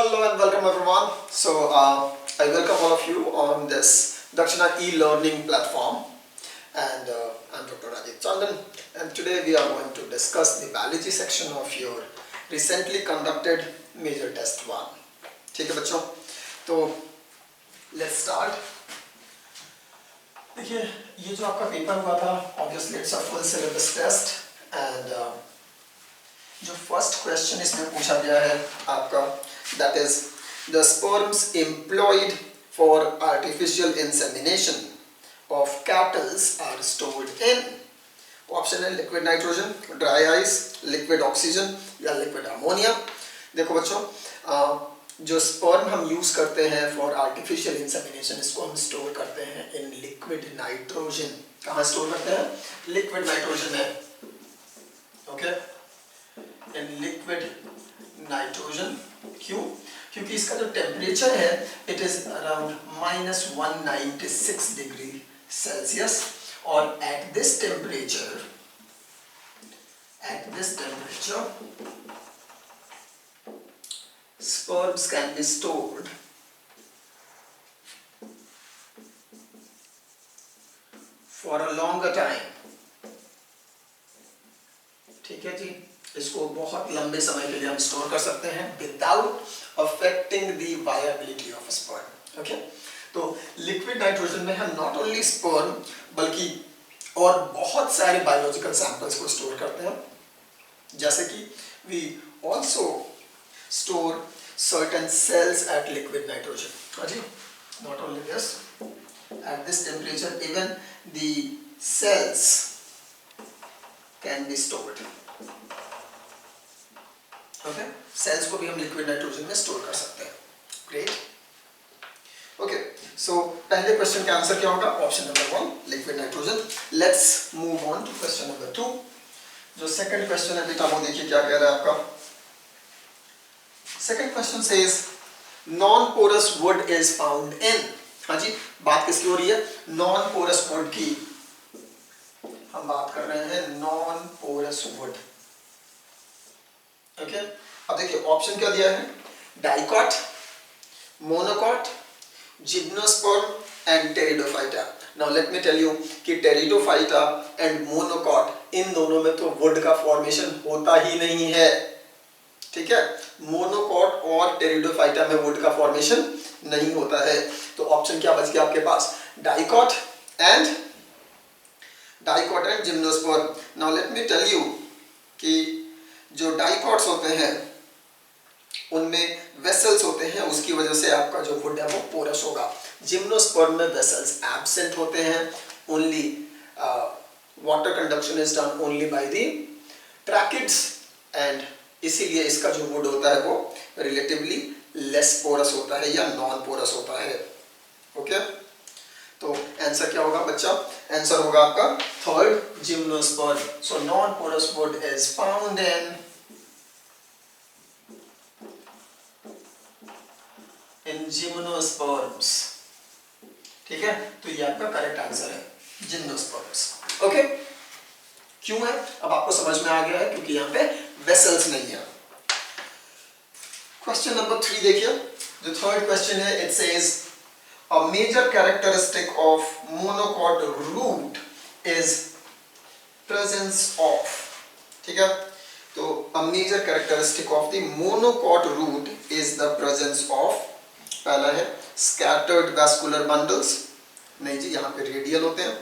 Hello and welcome everyone. I welcome all of you on this Dakshina e-learning platform, and I'm Dr. Rajiv Chandan, and today we are going to discuss the biology section of your recently conducted major test 1. ठीक है बच्चों, तो let's start. देखिए ये जो आपका paper हुआ था, obviously it's a full syllabus test, and जो फर्स्ट क्वेश्चन इसमें पूछा गया है आपका, that is the sperms employed for artificial insemination of cattle are stored in. Option है liquid nitrogen, dry ice, liquid oxygen या लिक्विड अमोनिया. देखो बच्चों, जो स्पर्म हम यूज करते हैं फॉर आर्टिफिशियल इंसेमिनेशन, इसको हम स्टोर करते हैं इन लिक्विड नाइट्रोजन. कहाँ स्टोर करते हैं? लिक्विड नाइट्रोजन में. Okay, in liquid nitrogen. क्यों? क्योंकि इसका जो टेम्परेचर है it is around -196 degree Celsius, और at this temperature sperms can be stored for a longer time. ठीक है जी, इसको बहुत लंबे समय के लिए हम स्टोर कर सकते हैं without affecting the viability of sperm. Okay, तो लिक्विड नाइट्रोजन में हम नॉट ओनली स्पर्म बल्कि और बहुत सारे बायोलॉजिकल सैंपल्स को स्टोर करते हैं, जैसे कि we also store certain cells at liquid nitrogen. हाँ जी, not only this, at this temperature even the cells can be stored. Okay, cells को भी हम लिक्विड नाइट्रोजन में स्टोर कर सकते हैं. ग्रेट. ओके, सो पहले क्वेश्चन का आंसर क्या होगा? Option number 1 liquid nitrogen. Let's move on to question number 2. जो सेकंड क्वेश्चन है बेटा, वो देखिए क्या कह रहा है आपका. Second question says non porous wood is found in. हाँ जी, बात किसकी हो रही है? नॉन पोरस वुड की. हम बात कर रहे हैं नॉन पोरस वुड. ओके, अब देखिए ऑप्शन क्या दिया है? Dicot, monocot, gymnosperm and pteridophyta. Now let me tell you कि टेरिडोफाइटा एंड मोनोकॉट, इन दोनों में तो वुड का फॉर्मेशन होता ही नहीं है. ठीक है, मोनोकॉट और टेरिडोफाइटा में वुड का फॉर्मेशन नहीं होता है. तो ऑप्शन क्या बच गया आपके पास? Dicot and gymnosperm. Now let me tell you कि जो डाइकॉट्स होते हैं उनमें वेसल्स होते हैं, उसकी वजह से आपका जो वुड है वो पोरस होगा. जिम्नोस्पर्म में वेसल्स एब्सेंट होते हैं. Only water conduction is done only by the tracheids, and इसीलिए इसका जो वुड होता है वो रिलेटिवली लेस पोरस होता है या नॉन पोरस होता है. ओके, तो आंसर क्या होगा बच्चा? आंसर होगा आपका third, gymnosperm. So non porous wood is found in gymnosperms. ठीक है, तो ये आपका करेक्ट आंसर है, जिम्नोस्पर्म्स. ओके, क्यों है अब आपको समझ में आ गया है? क्योंकि यहाँ पे वेसल्स नहीं है. क्वेश्चन नंबर 3 देखिए. जो थर्ड क्वेश्चन है, it says a major characteristic of monocot root is presence of. ठीक है, तो a major characteristic of the monocot root is the presence of. पहला है scattered vascular bundles. नहीं जी, यहाँ पे रेडियल होते हैं.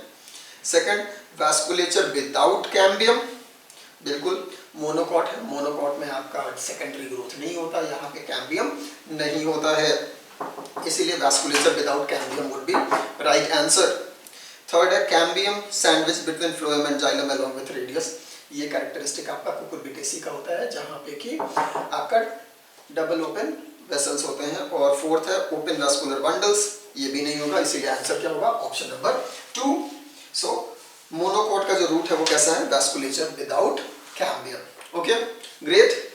Second, vasculature without cambium. बिल्कुल मोनोकॉट है, मोनोकॉट में आपका सेकेंडरी ग्रोथ नहीं होता, यहाँ पे कैम्बियम नहीं होता है, इसीलिए vasculature without cambium would be right answer. Third है cambium sandwich between phloem and xylem along with radius. ये कैरेक्टरिस्टिक आपका कुकुरबिटेसी का होता है, जहाँ पे कि आपका डबल ओपन वेसल्स होते हैं. और फोर्थ है ओपन वैस्कुलर बंडल्स. ये भी नहीं होगा, इसीलिए आंसर क्या होगा? Option number 2. सो मोनोकॉट का जो रूट है वो कैसा है? Vasculature without cambium. Okay, great.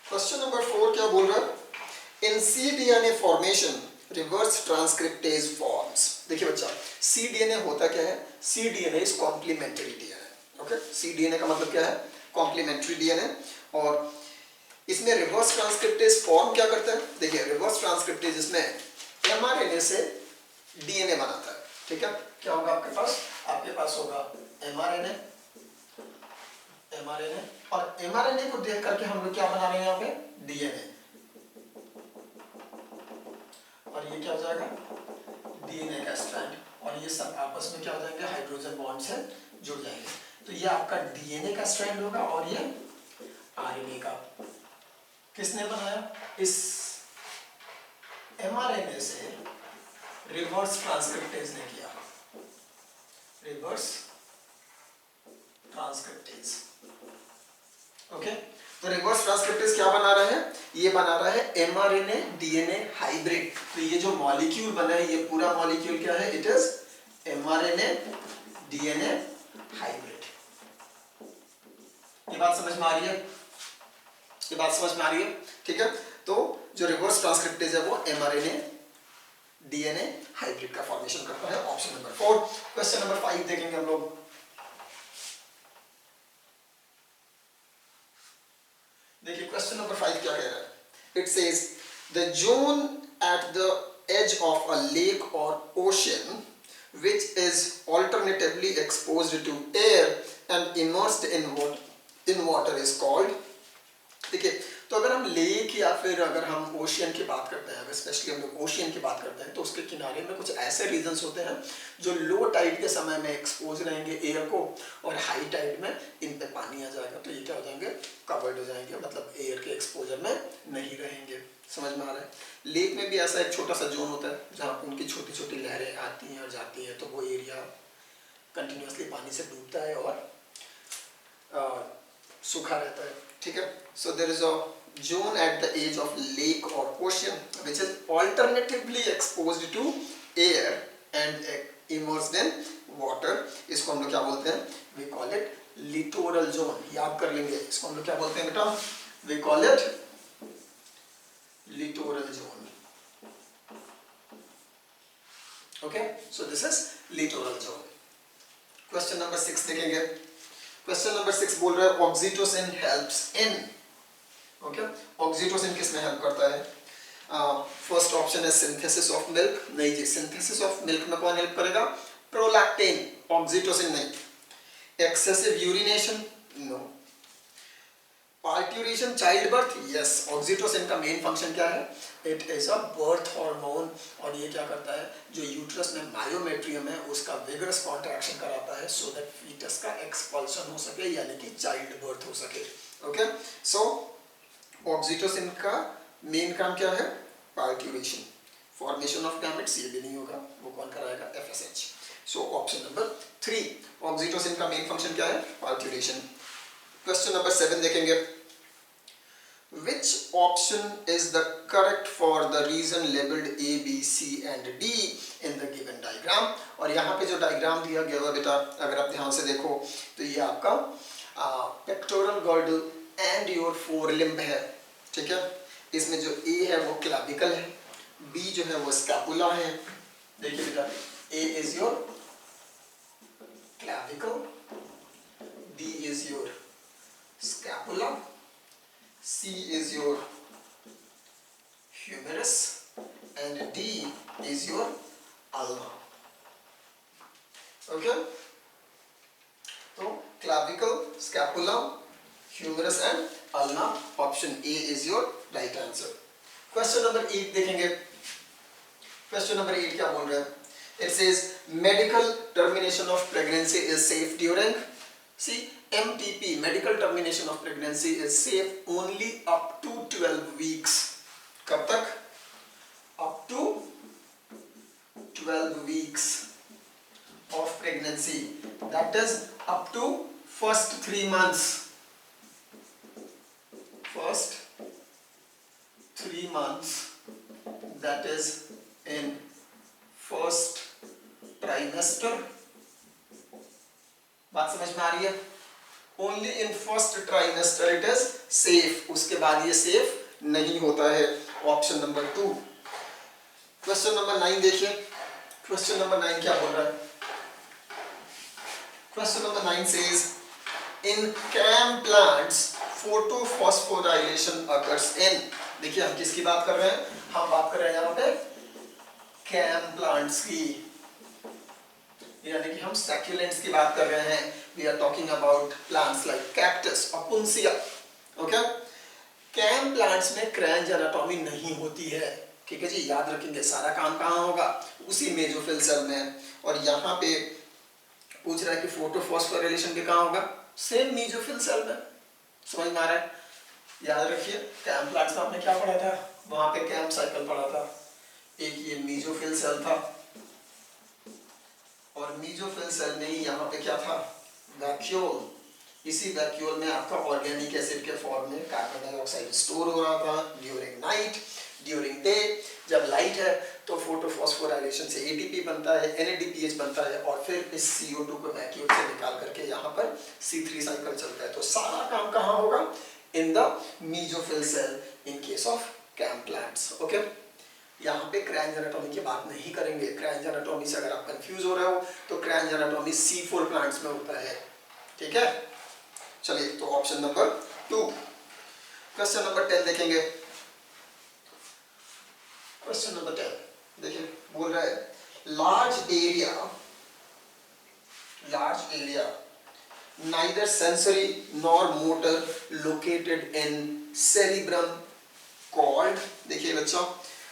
Question number 4 क्या बोल रहा है? In cDNA formation reverse transcriptase forms. देखिए बच्चा, सी डीएनए होता क्या है? C DNA is complementary DNA. Okay, C DNA का मतलब क्या है? Complementary DNA. और इसमें रिवर्स ट्रांसक्रिप्टेज फॉर्म क्या करता है? देखिए, रिवर्स ट्रांसक्रिप्टेज इसमें एमआरएनए से डीएनए बनाता है। ठीक है, क्या होगा आपके पास? आपके पास होगा एमआरएनए, एमआरएनए, और एमआरएनए को देख करके हम लोग क्या बना रहे हैं यहाँ पे? डीएनए। और ये क्या हो जाएगा? डीएनए का स्ट्रैंड, और ये सब आपस में क्या हो जाएंगे? हाइड्रोजन बॉन्ड से जुड़ जाएंगे। तो ये आपका डीएनए का स्ट्रैंड होगा, और ये आरएनए का। किसने बनाया? इस एमआरएनए से रिवर्स ट्रांसक्रिप्टेज ने किया, रिवर्स ट्रांसक्रिप्टेज। ओके, तो रिवर्स ट्रांसक्रिप्टेज क्या बना रहा है? ये बना रहा है एमआरएनए डीएनए हाइब्रिड। तो ये जो मॉलिक्यूल बना है, ये पूरा मॉलिक्यूल क्या है? It is mRNA DNA hybrid. ये बात समझ में आ रही है? ये बात समझ में आ रही है? ठीक है, तो जो रिवर्स ट्रांसक्रिप्टेज है वो एमआरएनए डीएनए हाइब्रिड का फॉर्मेशन करता है। Option number 4। क्वेश्चन नंबर 5 देखेंगे हम लोग। देखिए क्वेश्चन नंबर 5 क्या कह रहा है? It says the zone at the edge of a lake और ocean which is alternatively exposed to air and immersed in water is called। देखिए, तो अगर हम लेक या फिर अगर हम ओशियन की बात करते हैं, अगर स्पेशली हम लोग ओशियन की बात करते हैं, तो उसके किनारे में कुछ ऐसे रीजन्स होते हैं जो लो टाइड के समय में एक्सपोज रहेंगे एयर को, और हाई टाइड में इन पे पानी आ जाएगा, तो ये क्या हो जाएंगे? कवर्ड हो जाएंगे, मतलब एयर के एक्सपोजर में नहीं रहेंगे। समझ में आ रहा है? लेक में भी ऐसा एक छोटा सा जोन होता है जहाँ पर उनकी छोटी छोटी लहरें आती हैं और जाती हैं, तो वो एरिया कंटिन्यूसली पानी से डूबता है और सूखा रहता है। ठीक है, so there is a zone at the edge of lake or ocean which is alternatively exposed to air and immersed in water। इसको हम लोग क्या बोलते हैं? we call it littoral zone। याद कर लेंगे, इसको हम लोग क्या बोलते हैं बेटा? we call it littoral zone। okay, so this is littoral zone। Question number 6 देखेंगे। क्वेश्चन नंबर 6 बोल रहा है oxytocin helps in. Okay, oxytocin किस में हेल्प करता है? फर्स्ट ऑप्शन है सिंथेसिस ऑफ मिल्क। नहीं जी, सिंथेसिस ऑफ मिल्क में कौन हेल्प करेगा? प्रोलैक्टिन, ऑक्सीटोसिन नहीं। Excessive urination? No. Parturition, child birth? Yes. Oxytocin का मेन फंक्शन क्या है? It is a birth hormone, और ये क्या करता है? जो यूट्रस में मायोमेट्रियम है उसका विगरस कॉन्ट्रैक्शन कराता है, सो दैट फीटस का एक्सपल्शन हो सके, यानी कि चाइल्ड बर्थ हो सके। ओके, सो ऑक्सीटोसिन का मेन काम क्या है? Parturition, formation of gametes. ये भी नहीं होगा, वो कौन कराएगा? एफएसएच। सो ऑप्शन नंबर 3, ऑक्सीटोसिन का मेन फंक्शन क्या है? पार्ट्यूरेशन। क्वेश्चन नंबर 7 देखेंगे। Which option is the correct for the region labeled A, B, C and D in the given diagram? और यहाँ पे जो डायग्राम दिया गया है बेटा, अगर आप ध्यान से देखो तो ये आपका पेक्टोरल गर्डल एंड योर फोरलिम्ब है। ठीक है, इसमें जो A है वो क्लाविकल है, B जो है वो स्कैपुला है। देखिए बेटा, A is your clavicle, B is your scapula, C is your humerus and D is your ulna। okay, तो clavicle, scapula, humerus and ulna, option A is your right answer। Question number 8 देखेंगे। Question number 8 क्या बोल रहा है? It says medical termination of pregnancy is safe during, see MTP, medical termination of pregnancy is safe only up to 12 weeks। कब तक? up to 12 weeks of pregnancy, that is up to first 3 months, first 3 months, that is in first trimester। बात समझ में आ रही है? Only in first trimester it is safe, उसके बाद ये सेफ नहीं होता है। Option number 2। क्वेश्चन नंबर 9 देखिए। क्वेश्चन नंबर 9 क्या बोल रहा है? Question number 9 says in CAM plants photophosphorylation occurs in. देखिए हम किसकी बात कर रहे हैं? हम बात कर रहे हैं यहाँ पे कैम प्लांट्स की, यानी कि हम सैक्युलेंट्स की बात कर रहे हैं। We are talking about plants like cactus, Opuntia. Okay, CAM plants में क्रैंज एनाटॉमी नहीं होती है। ठीक है जी, याद रखेंगे। सारा काम कहाँ होगा? उसी मेसोफिल सेल में। और यहाँ पे पूछ रहा है कि फोटोफॉस्फोराइलेशन भी कहाँ होगा? सेम मेसोफिल सेल में। समझ में आ रहा है? याद रखिए, कैम प्लांट्स में आपने क्या पढ़ा था? वहां पे कैम साइकिल पढ़ा था। एक ये मेसोफिल सेल था, और मेसोफिल सेल में ही यहाँ पे क्या था? वैक्यूल। इसी वैक्यूल में आपका ऑर्गेनिक एसिड के फॉर्म में कार्बन डाइऑक्साइड स्टोर हो रहा था ड्यूरिंग नाइट। ड्यूरिंग डे जब लाइट है तो फोटोफॉस्फोराइलेशन से एटीपी बनता है, NADPH बनता है, और फिर इस CO2 को वैक्यूल से निकाल करके यहाँ पर C3 साइकिल चलता है। तो सारा काम कहाँ होगा? In the mesophyll cell in case of CAM plants. Okay, यहाँ पे क्रैंज एनाटॉमी की बात नहीं करेंगे। क्रैंज एनाटॉमी से अगर आप कंफ्यूज हो रहे हो तो क्रैंज एनाटॉमी C4 प्लांट्स में होता है। ठीक है, चलिए तो ऑप्शन नंबर 2। क्वेश्चन नंबर 10 देखेंगे। क्वेश्चन नंबर 10 देखिए, बोल रहा है large area neither sensory nor motor located in cerebrum called। देखिए बच्चों,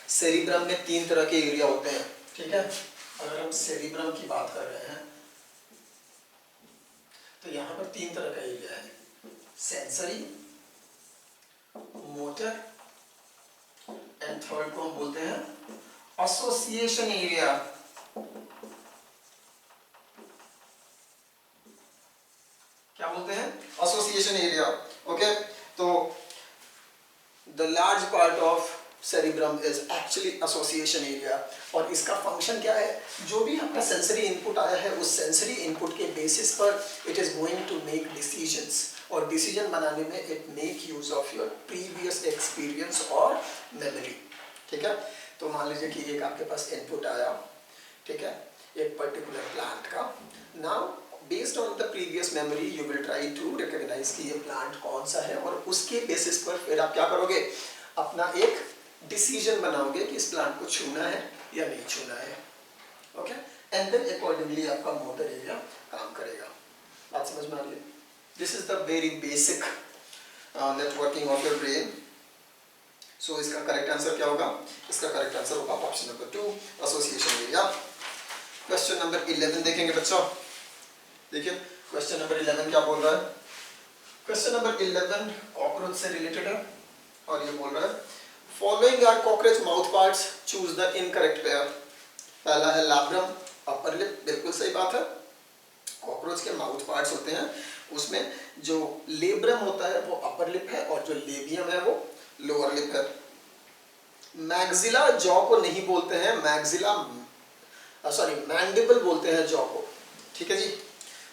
सेरिब्रम में 3 तरह के एरिया होते हैं। ठीक है, अगर हम सेरिब्रम की बात कर रहे हैं तो यहाँ पर 3 तरह का एरिया है, सेंसरी, मोटर एंड थर्ड को हम बोलते हैं एसोसिएशन एरिया। क्या बोलते हैं? Association area. ओके, तो the large part of cerebrum is actually association area. और इसका फंक्शन क्या है? जो भी आपका सेंसरी इनपुट आया है, उस सेंसरी इनपुट के बेसिस पर it is going to make decisions, और डिसीजन बनाने में it make use of your previous experience और मेमोरी। ठीक है, तो मान लीजिए कि एक आपके पास इनपुट आया, ठीक है, एक पर्टिकुलर प्लांट का। Now based on the previous memory you will try to recognise कि ये प्लांट कौन सा है, और उसके बेसिस पर फिर आप क्या करोगे? अपना एक डिसीजन बनाओगे कि इस प्लांट को छूना है या नहीं छूना है। ओके, एंड देन अकॉर्डिंगली आपका मोटर एरिया काम करेगा। बात समझ में आ रही है? This is the very basic networking of your brain. So इसका करेक्ट आंसर क्या होगा? इसका करेक्ट आंसर होगा option number 2, association area. Question number 11 देखेंगे बच्चों। देखिए क्वेश्चन नंबर 11 क्या बोल रहा है? क्वेश्चन नंबर 11 कॉकरोच से रिलेटेड है, और ये बोल रहा है following are cockroach mouth parts, choose the incorrect pair. पहला है लैब्रम, अपर लिप, बिल्कुल सही बात है। कॉकरोच के माउथ पार्ट्स होते हैं, उसमें जो लेब्रम होता है वो अपर लिप है, और जो लेबियम है वो लोअर लिप है। मैग्जिला जॉ को नहीं बोलते हैं, मैग्जिला मैंडिबल बोलते हैं जॉ को। ठीक है जी,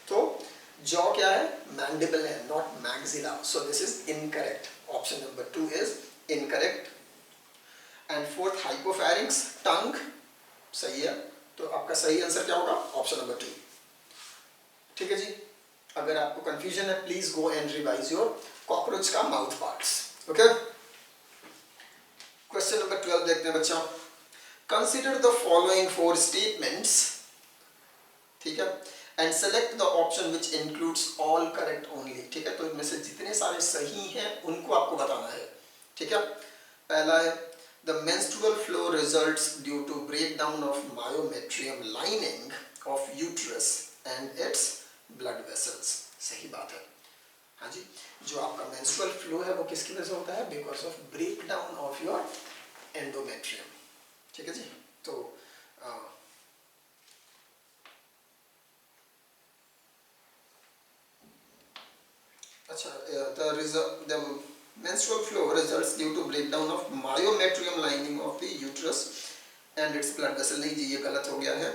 तो जॉ क्या है? मैंडिबल है, not maxilla. So this is incorrect, option number 2 is incorrect. And fourth hypopharynx, tongue, सही है। तो आपका सही आंसर क्या होगा? Option number 2। ठीक है जी, अगर आपको कंफ्यूजन है please go and revise your cockroach का mouth parts. Okay, question number 12 देखते हैं बच्चों। कंसिडर द फॉलोइंग 4 स्टेटमेंट्स, ठीक है, and select the option which includes all correct only. ठीक है, तो इनमें से जितने सारे सही हैं उनको आपको बताना है। ठीक है, पहला है the menstrual flow results due to breakdown of myometrium lining of uterus and its blood vessels। सही बात है। हाँ जी, जो आपका menstrual flow है वो किसकी वजह से होता है? Because of breakdown of your endometrium। ठीक है जी, तो अच्छा, the menstrual flow results due to breakdown of myometrium lining of the uterus and its blood vessel। नहीं जी, ये गलत हो गया है,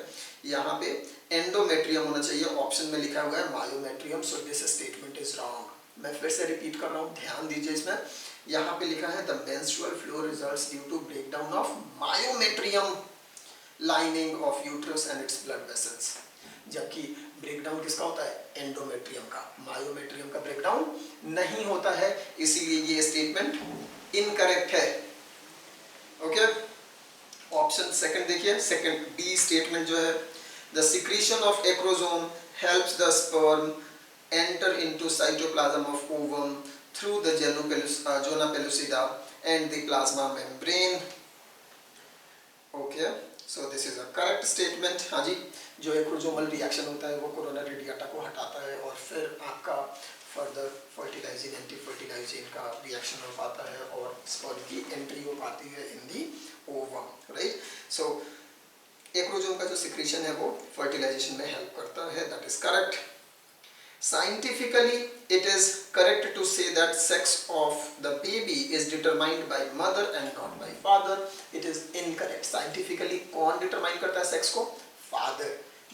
यहाँ पे एंडोमेट्रियम होना चाहिए, ऑप्शन में लिखा हुआ है myometrium. So this statement is wrong. मैं फिर से रिपीट कर रहा हूँ, ध्यान दीजिए इसमें। यहाँ पे लिखा है the menstrual flow results due to breakdown of myometrium lining of uterus and its blood vessels. जबकि ब्रेकडाउन किसका होता है? एंडोमेट्रियम का। मायोमेट्रियम का ब्रेकडाउन नहीं होता है, इसीलिए ये स्टेटमेंट इनकरेक्ट है। ओके, ऑप्शन सेकंड देखिए, सेकंड बी स्टेटमेंट जो है, the secretion of acrosome helps the sperm enter into cytoplasm of ovum through the zona pellucida and the plasma membrane. Okay, so this is a correct statement. हाँ जी, जो acrosomal reaction होता है वो coronary radiata को हटाता है और फिर आपका फर्दर फर्टिलाइजिंग एंटी फर्टिलाइजिंग का रिएक्शन हो पाता है और स्पर्म की एंट्री हो पाती है in the ovum, right. So acrosome का जो सिक्रीशन है वो फर्टिलाइजेशन में हेल्प करता है, that is correct. Scientifically, it is correct to say that sex of the baby is determined by mother and not by father. It is incorrect. Scientifically, कौन determine करता है sex को? Father,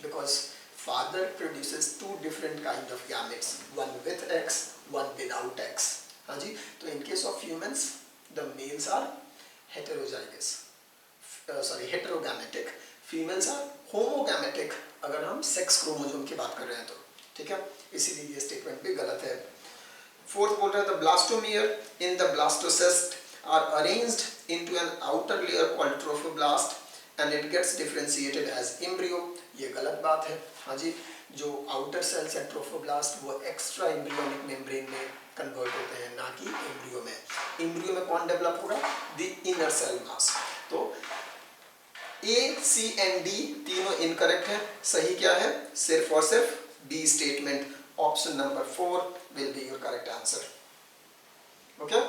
because father produces two different kind of gametes, one with X, one without X. हाँ जी, तो in case of humans, the males are heterozygous, heterogametic. Females are homogametic. अगर हम sex chromosome की बात कर रहे हैं तो, ठीक है, इसीलिए ये स्टेटमेंट भी गलत है। फोर्थ बोल रहा है, the blastomere in the blastocyst are arranged into an outer layer called trophoblast and it gets differentiated as embryo. ये गलत बात है। हाँ जी, जो आउटर सेल्स है ट्रोफोब्लास्ट वो एक्स्ट्रा एम्ब्रियोनिक मेम्ब्रेन में कन्वर्ट होते हैं, ना कि एम्ब्रियो में। एम्ब्रियो में कौन डेवलप होगा? The inner cell mass. तो ए, सी एंड डी तीनों इनकरेक्ट है। सही क्या है? सिर्फ और सिर्फ B statement, option number 4 will be your correct answer. Okay,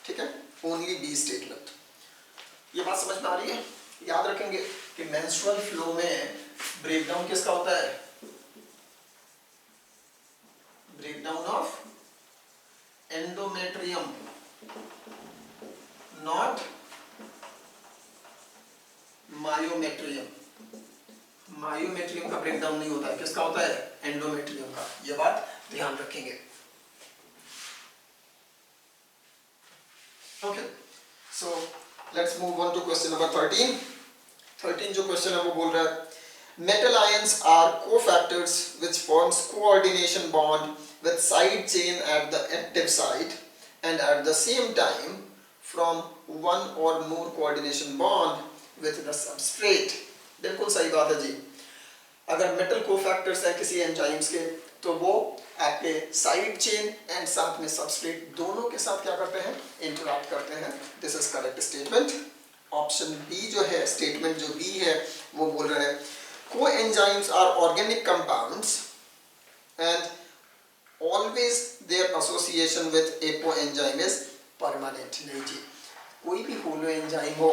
ठीक है, ओनली बी स्टेटमेंट। ये बात समझ में आ रही है? याद रखेंगे कि मेंस्ट्रुअल फ्लो में ब्रेकडाउन किसका होता है? Breakdown of endometrium, not myometrium. Myometrium का ब्रेकडाउन नहीं होता है, किसका होता है? एंडोमेट्रियम का। ये बात ध्यान रखेंगे। Okay, so let's move on to question number 13। 13 जो क्वेश्चन है वो बोल रहा है, metal ions are cofactors which forms coordination bond with side chain at the active site and at the same time from one or more coordination bond with the substrate. बिल्कुल सही बात है जी। अगर मेटल कोफैक्टर्स है किसी enzymes के तो वो आपके साइड चेन एंड साथ में सबस्ट्रेट दोनों के साथ क्या करते हैं? इंटरैक्ट करते हैं। This is correct statement. Option B जो है, स्टेटमेंट जो बी है वो बोल रहा है coenzymes are organic compounds and always their association with apoenzyme is permanent. नहीं जी, कोई भी होलो एंजाइम हो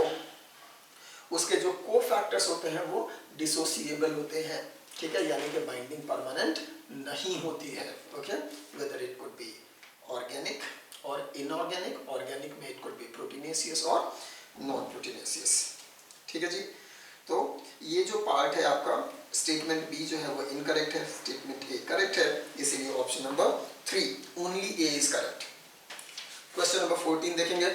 उसके जो कोफैक्टर्स होते हैं वो डिसोसिएबल होते हैं, ठीक है, यानी कि बाइंडिंग परमानेंट नहीं होती है। Okay, whether it could be organic और इनऑर्गेनिक। ऑर्गेनिक में इट कुड बी प्रोटीनेशियस और नॉन प्रोटीनेशियस। ठीक है जी, तो ये जो पार्ट है आपका स्टेटमेंट बी जो है वो इनकरेक्ट है, स्टेटमेंट ए करेक्ट है, इसीलिए option number 3 only A is correct. Question number 14 देखेंगे।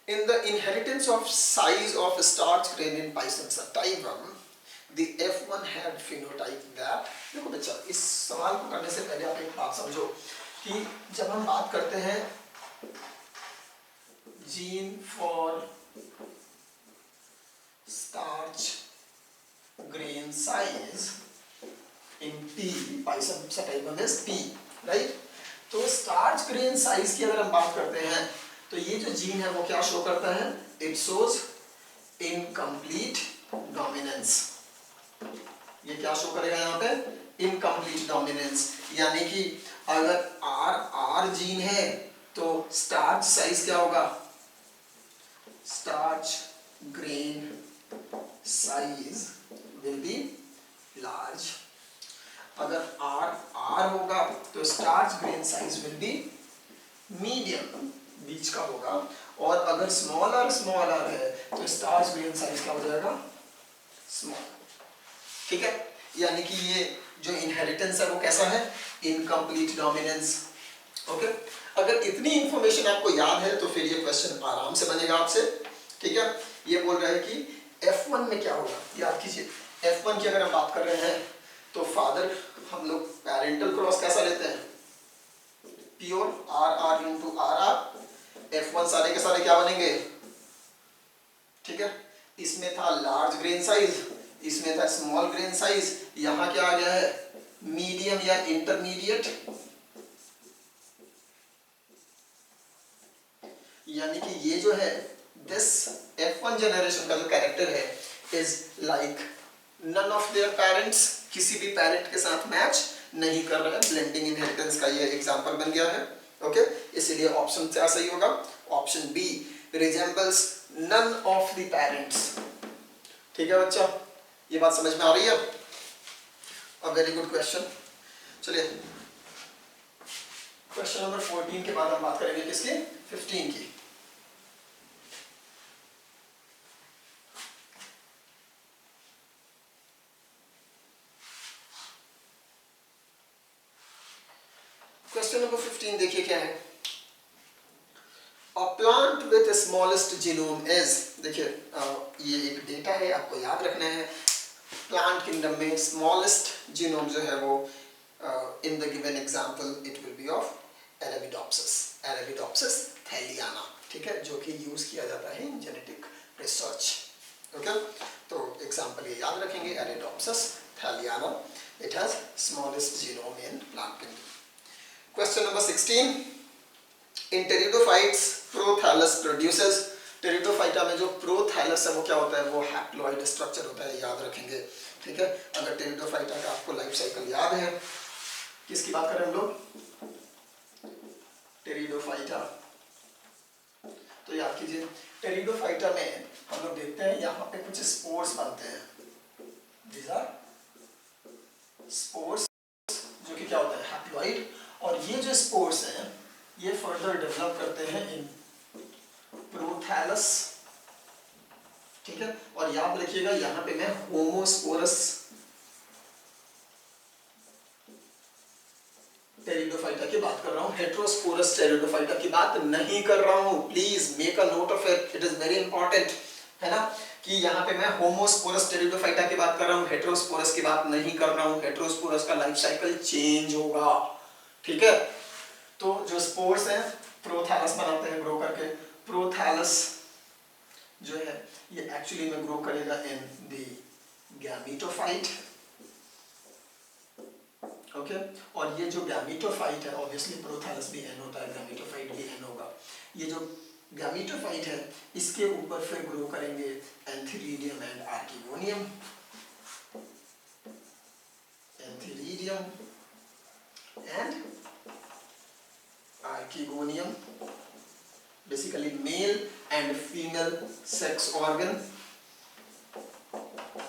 In the inheritance of size of starch grain in Bison sativum, the F1 had phenotype that। देखो बच्चा, इस सवाल को करने से पहले आप एक बात समझो कि जब हम बात करते हैं gene for starch grain size in P, Bison sativum is P, right. तो स्टार्च ग्रेन साइज की अगर हम बात करते हैं तो ये जो जीन है वो क्या शो करता है? It shows incomplete dominance. ये क्या शो करेगा यहाँ पे? Incomplete dominance. यानी कि अगर आर जीन है तो स्टार्च साइज क्या होगा? Starch grain size will be large. अगर आर होगा तो starch grain size will be medium, बीच का होगा। और अगर स्मॉल आर है तो स्टार्च ग्रेन साइज क्या हो जाएगा? स्मॉल। ठीक है, यानी कि ये जो इनहेरिटेंस है वो कैसा है? Incomplete dominance. ओके, अगर इतनी इंफॉर्मेशन आपको याद है तो फिर ये क्वेश्चन आराम से बनेगा आपसे। ठीक है, ये बोल रहा है कि F1 में क्या होगा। याद कीजिए F1 की अगर हम बात कर रहे हैं तो फादर, हम लोग पैरेंटल क्रॉस कैसा लेते हैं, pure RR into RR। F1 सारे के सारे क्या बनेंगे, ठीक है। इसमें था लार्ज ग्रेन साइज, इसमें था स्मॉल ग्रेन साइज, यहां क्या आ गया है, मीडियम या इंटरमीडिएट। यानी कि ये जो है दिस F1 जनरेशन का जो कैरेक्टर है is like none of their parents, किसी भी पेरेंट के साथ मैच नहीं कर रहा है। ब्लेंडिंग इनहेरिटेंस का ये एग्जांपल बन गया है। ओके, इसीलिए ऑप्शन क्या सही होगा, option B, resembles none of the parents. ठीक है बच्चा, ये बात समझ में आ रही है। A very good question. चलिए क्वेश्चन नंबर 14 के बाद हम बात करेंगे किसकी, 15 की। क्वेश्चन नंबर 15 देखिए क्या है। A plant with smallest genome is, देखिए ये एक डेटा है, आपको याद रखना है। प्लांट किंगडम में स्मॉलेस्ट जीनोम जो है वो in the given example it will be of Arabidopsis thaliana, ठीक है, जो कि यूज किया जाता है इन जेनेटिक रिसर्च। ओके, तो एग्जांपल ये याद रखेंगे, Arabidopsis thaliana, it has smallest genome in plant kingdom। Question number 16, in pteridophytes prothallus produces. Pteridophyta में जो प्रोथैलस है वो क्या होता है, वो हैप्लॉइड स्ट्रक्चर होता है, याद रखेंगे। ठीक है, अगर टेरिडोफाइटा का आपको लाइफ साइकिल याद है, किसकी बात करें हम लोग, टेरिडोफाइटा, तो याद कीजिए टेरिडोफाइटा में हम लोग देखते हैं यहाँ पे कुछ स्पोर्स बनते हैं, दीज आर स्पोर्स, जो कि क्या होता है हैप्लॉइड। और ये जो स्पोर्स हैं ये फर्दर डेवलप करते हैं इन प्रोथैलस। ठीक है, और याद रखिएगा यहाँ पे मैं होमोस्पोरस टेरिडोफाइटा की बात कर रहा हूँ, हेट्रोस्पोरस टेरिडोफाइटा की बात नहीं कर रहा हूँ। Please make a note of it, it is very important, है ना, कि यहाँ पे मैं होमोस्पोरस टेरिडोफाइटा की बात कर रहा हूँ, हेट्रोस्पोरस की बात नहीं कर रहा हूँ। हेट्रोस्पोरस का लाइफ साइकिल चेंज होगा। ठीक है, तो जो स्पोर्स हैं प्रोथैलस बनाते हैं ग्रो करके। प्रोथैलस जो है ये एक्चुअली में ग्रो करेगा इन द गैमेटोफाइट। ओके, और ये जो गैमेटोफाइट है, ऑब्वियसली प्रोथैलस भी एन होता है, गैमेटोफाइट भी एन होगा। ये जो गैमेटोफाइट है इसके ऊपर फिर ग्रो करेंगे antheridium and archegonium. Antheridium and archegonium, basically male and female sex organ.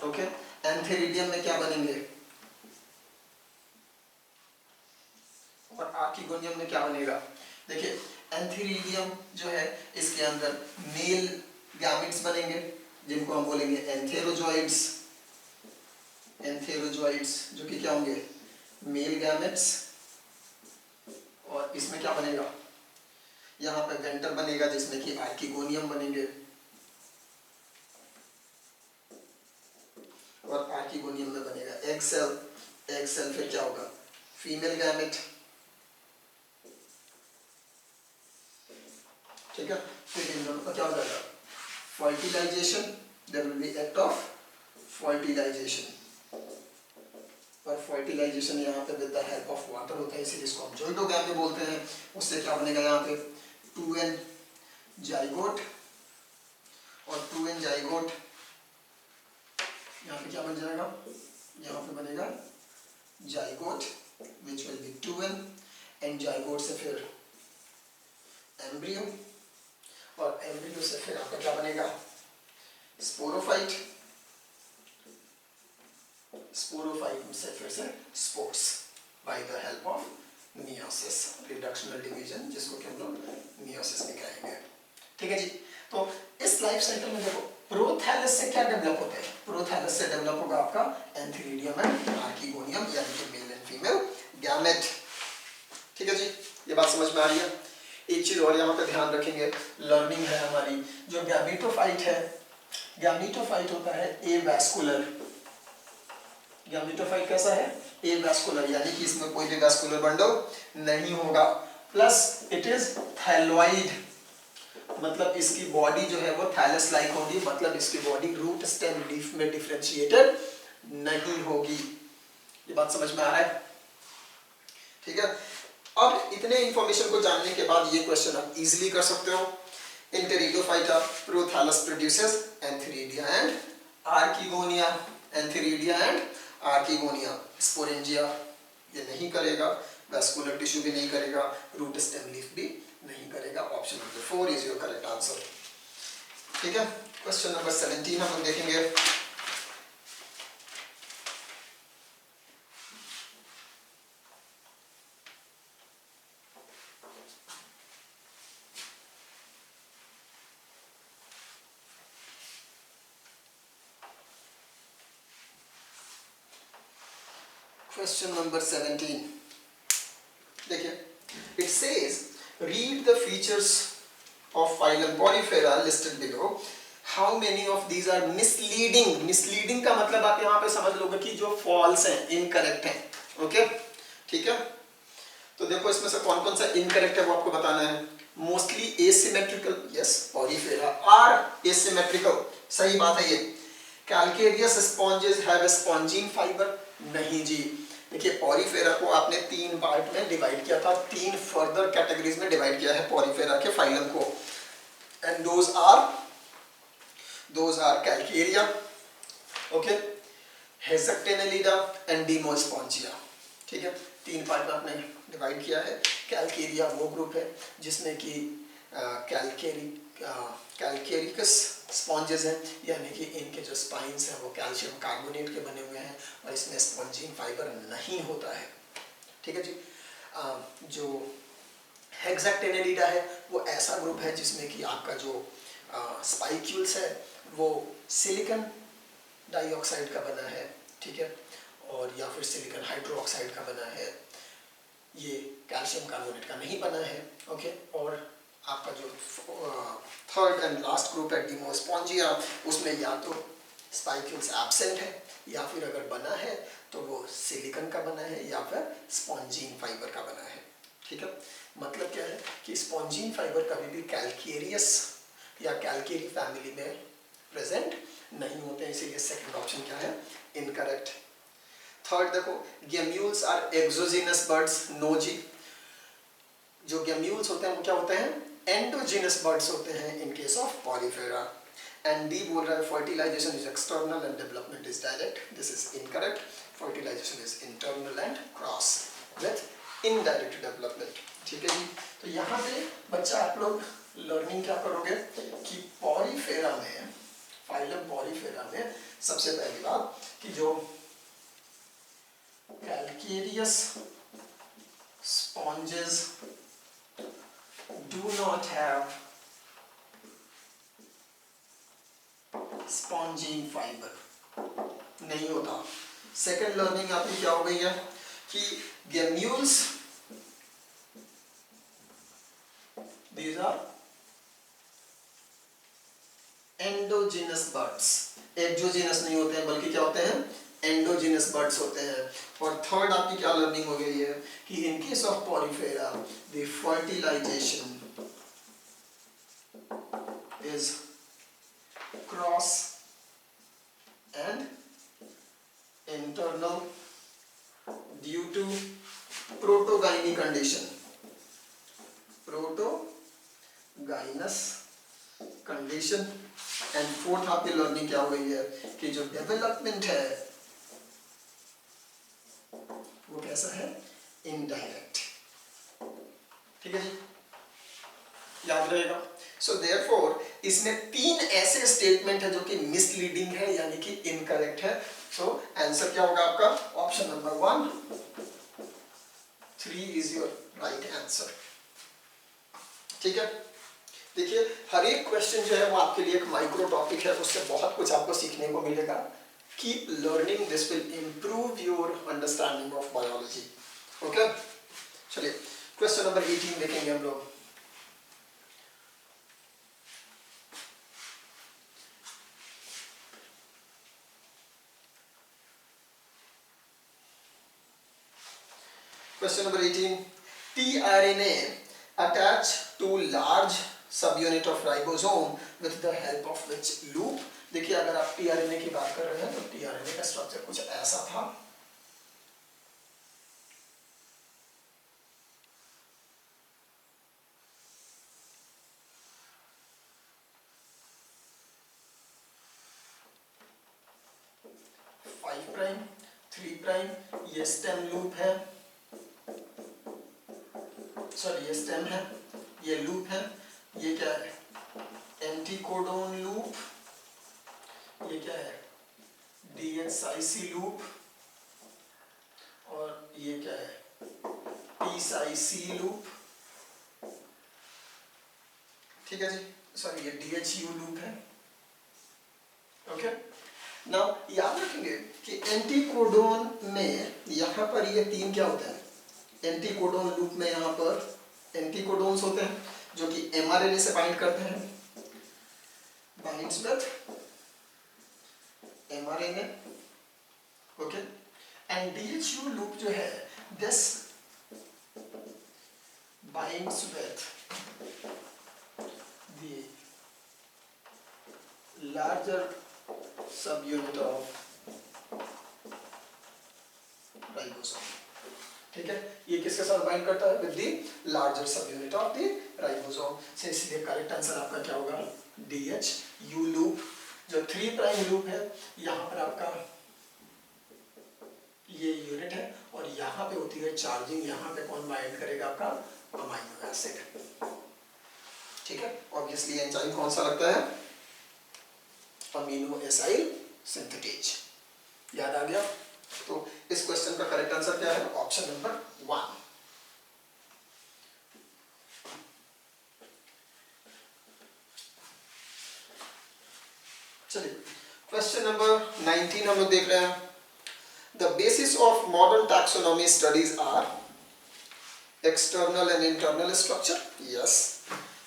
Okay, antheridium में क्या बनेंगे और आर्किगोनियम में क्या बनेगा। देखिए एंथीरिडियम जो है इसके अंदर मेल गैमेट्स बनेंगे जिनको हम बोलेंगे एंथेरोजॉइड्स। एंथेरोजॉइड्स जो कि क्या होंगे, मेल गैमेट्स। और इसमें क्या बनेगा, यहाँ पे वेंटर बनेगा जिसमें कि आर्किगोनियम बनेंगे। और आर्किगोनियम में बनेगा एग सेल। एग सेल फिर क्या होगा, फीमेल गैमेट। ठीक है, फिर इन दोनों का क्या हो जाएगा, fertilisation. There will be act of fertilisation. और फर्टिलाइजेशन यहाँ पे with the help of water होता है, इसीलिए इसको हम जोइडोगैमी बोलते हैं। उससे क्या बनेगा यहाँ पे 2n जाइगोट। और 2n जाइगोट यहाँ पे क्या बन जाएगा, यहाँ पे बनेगा zygote which will be 2n। And zygote से फिर एम्ब्रियो, और एम्ब्रियो से फिर आपका क्या बनेगा, स्पोरोफाइट। स्पोरोफाइट से फिर से spores by the help of meiosis, reductional division, जिसको कि हम लोग मियोसिस भी कहेंगे। ठीक है जी, तो इस लाइफ साइकिल में देखो प्रोथैलस से क्या डेवलप होता है, प्रोथैलस से डेवलप होगा आपका एंथीरिडियम एंड आर्किगोनियम, यानी कि मेल एंड फीमेल गैमेट। ठीक है जी, ये बात समझ में आ रही है। एक चीज और यहाँ पे ध्यान रखेंगे, लर्निंग है हमारी, जो गैमेटोफाइट है गैमेटोफाइट होता है एवैस्कुलर। गैमेटोफाइट कैसा है? एवैस्कुलर, यानी कि इसमें कोई भी वैस्कुलर बंडल नहीं होगा। प्लस इट इज थैलॉइड, मतलब इसकी बॉडी जो है वो थैलस लाइक होगी, मतलब इसकी बॉडी रूट स्टेम लीफ में डिफरेंशिएटेड नहीं होगी। ये बात समझ में आ रहा है? ठीक है। अब इतने इंफॉर्मेशन को जानने के बाद ये क्वेश्चन आप इजीली कर सकते हो। In pteridophyta prothallus produces antheridia and archegonia. Antheridia and archegonia. Sporangia ये नहीं करेगा, वैस्कुलर टिश्यू भी नहीं करेगा, रूट स्टेम लीफ भी नहीं करेगा। Option number 4 is your correct answer. ठीक है। क्वेश्चन नंबर 17 हम लोग देखेंगे। Question number 17. देखिए, it says read the features of phylum Porifera listed below. How many of these are misleading? Misleading का मतलब आप यहाँ पे समझ लोगे कि जो false हैं, incorrect हैं, ओके? ठीक है? तो देखो इसमें से कौन कौन सा incorrect है वो आपको बताना है। Mostly asymmetrical, yes, Porifera are asymmetrical, सही बात है ये। Calcareous sponges have a spongine fiber, नहीं जी। देखिए पॉरीफेरा को आपने 3 पार्ट में डिवाइड किया था, 3 फर्दर कैटेगरीज में डिवाइड किया है पॉरीफेरा के फाइलम को, and those are Calcarea, okay, Hexactinellida and Demospongiae. ठीक है, 3 पार्ट में आपने डिवाइड किया है। कैल्केरिया वो ग्रुप है जिसमें कि कैल्केरिकस स्पॉन्जेस हैं, यानी कि इनके जो स्पाइन्स हैं वो कैल्शियम कार्बोनेट के बने हुए हैं और इसमें स्पॉन्जिन फाइबर नहीं होता है। ठीक है जी। जो हेक्सेक्टेनेलिडा है वो ऐसा ग्रुप है जिसमें कि आपका जो स्पाइक्यूल्स है वो सिलिकॉन डाइऑक्साइड का बना है, ठीक है, और या फिर सिलिकॉन हाइड्रोक्साइड का बना है, ये कैल्शियम कार्बोनेट का नहीं बना है, ओके। और आपका जो थर्ड एंड लास्ट ग्रुप है डिमोस्पोंजिया, उसमें या तो स्पाइक्यूल्स एब्सेंट है या फिर अगर बना है तो वो सिलिकॉन का बना है या फिर स्पॉन्जीन फाइबर का बना है। ठीक है, मतलब क्या है कि स्पॉन्जीन फाइबर कभी भी कैल्केरियस या कैल्केरी फैमिली में प्रेजेंट नहीं होते हैं, इसीलिए सेकंड ऑप्शन क्या है? इनकरेक्ट। थर्ड देखो, gemmules are exogenous buds, no जी। जो गेम्यूल्स होते हैं वो क्या होते हैं? एंडोजीनस बर्ड्स होते हैं in case of Porifera. And D बोल रहा है fertilisation is external and development is direct, this is incorrect. Fertilisation is internal and cross with indirect development. ठीक है जी। तो यहाँ पे बच्चा आप लोग लर्निंग क्या करोगे कि पॉलीफेरा में, फाइलम पॉलीफेरा में सबसे पहली बात कि जो calcareous sponges do not have spongine fiber, नहीं होता। सेकेंड लर्निंग आपकी क्या हो गई है कि gemmules, these are endogenous birds, exogenous नहीं होते हैं बल्कि क्या होते हैं? एंडोजीनस बर्ड्स होते हैं। और थर्ड आपकी क्या लर्निंग हो गई है कि in case of Porifera the fertilization is cross and internal due to protogyny condition, protogynous condition. And fourth आपकी लर्निंग क्या हो गई है कि जो डेवलपमेंट है वो कैसा है? इनडायरेक्ट। ठीक है जी, याद रहेगा। सो देयरफॉर इसमें 3 ऐसे स्टेटमेंट है जो कि मिसलीडिंग है यानी कि इनकरेक्ट है। सो आंसर क्या होगा आपका? Option number 1, 3 is your right answer. ठीक है, देखिए हर एक क्वेश्चन जो है वो आपके लिए एक माइक्रो टॉपिक है, उससे बहुत कुछ आपको सीखने को मिलेगा। Keep learning, this will improve your understanding of biology. Okay, चलिए क्वेश्चन नंबर 18 देखेंगे हम लोग। Question number 18. tRNA attach to large subunit of ribosome with the help of which loop? देखिए अगर आप tRNA की बात कर रहे हैं तो tRNA का स्ट्रक्चर कुछ ऐसा था. प्राइम 3 प्राइम ये स्टेम लूप है, सॉरी ये स्टेम है, ये लूप है, ये क्या है एंटीकोडोन लूप, ये क्या है DHIC लूप, और ये क्या है PIC लूप. ठीक है जी, सॉरी ये DHU लूप है. ओके, नाउ याद रखेंगे कि एंटीकोडोन में यहाँ पर ये 3 क्या होते हैं, एंटीकोडोन लूप में यहाँ पर एंटीकोडोन्स होते हैं जो कि mRNA से बाइंड करते हैं, binds with mRNA. Okay, and DHU loop जो है this binds with the larger subunit of ribosome. ठीक है, ये किसके साथ बाइंड करता है, with the larger subunit of the ribosome. से इसलिए करेक्ट आंसर आपका क्या होगा, DHU लूप. जो 3 प्राइम लूप है यहाँ पर आपका ये यूनिट है और यहाँ पे होती है चार्जिंग, यहाँ पे कौन बाइंड करेगा, आपका अमाइनो एसिड. ठीक है, ऑब्वियसली एंजाइम कौन सा लगता है, अमीनो एसाइल सिंथेटेज. याद आ गया. तो इस क्वेश्चन का करेक्ट आंसर क्या है, ऑप्शन नंबर 1. चलिए क्वेश्चन नंबर 19 हम लोग देख रहे हैं. The basis of modern taxonomy studies are external and internal structure. Yes,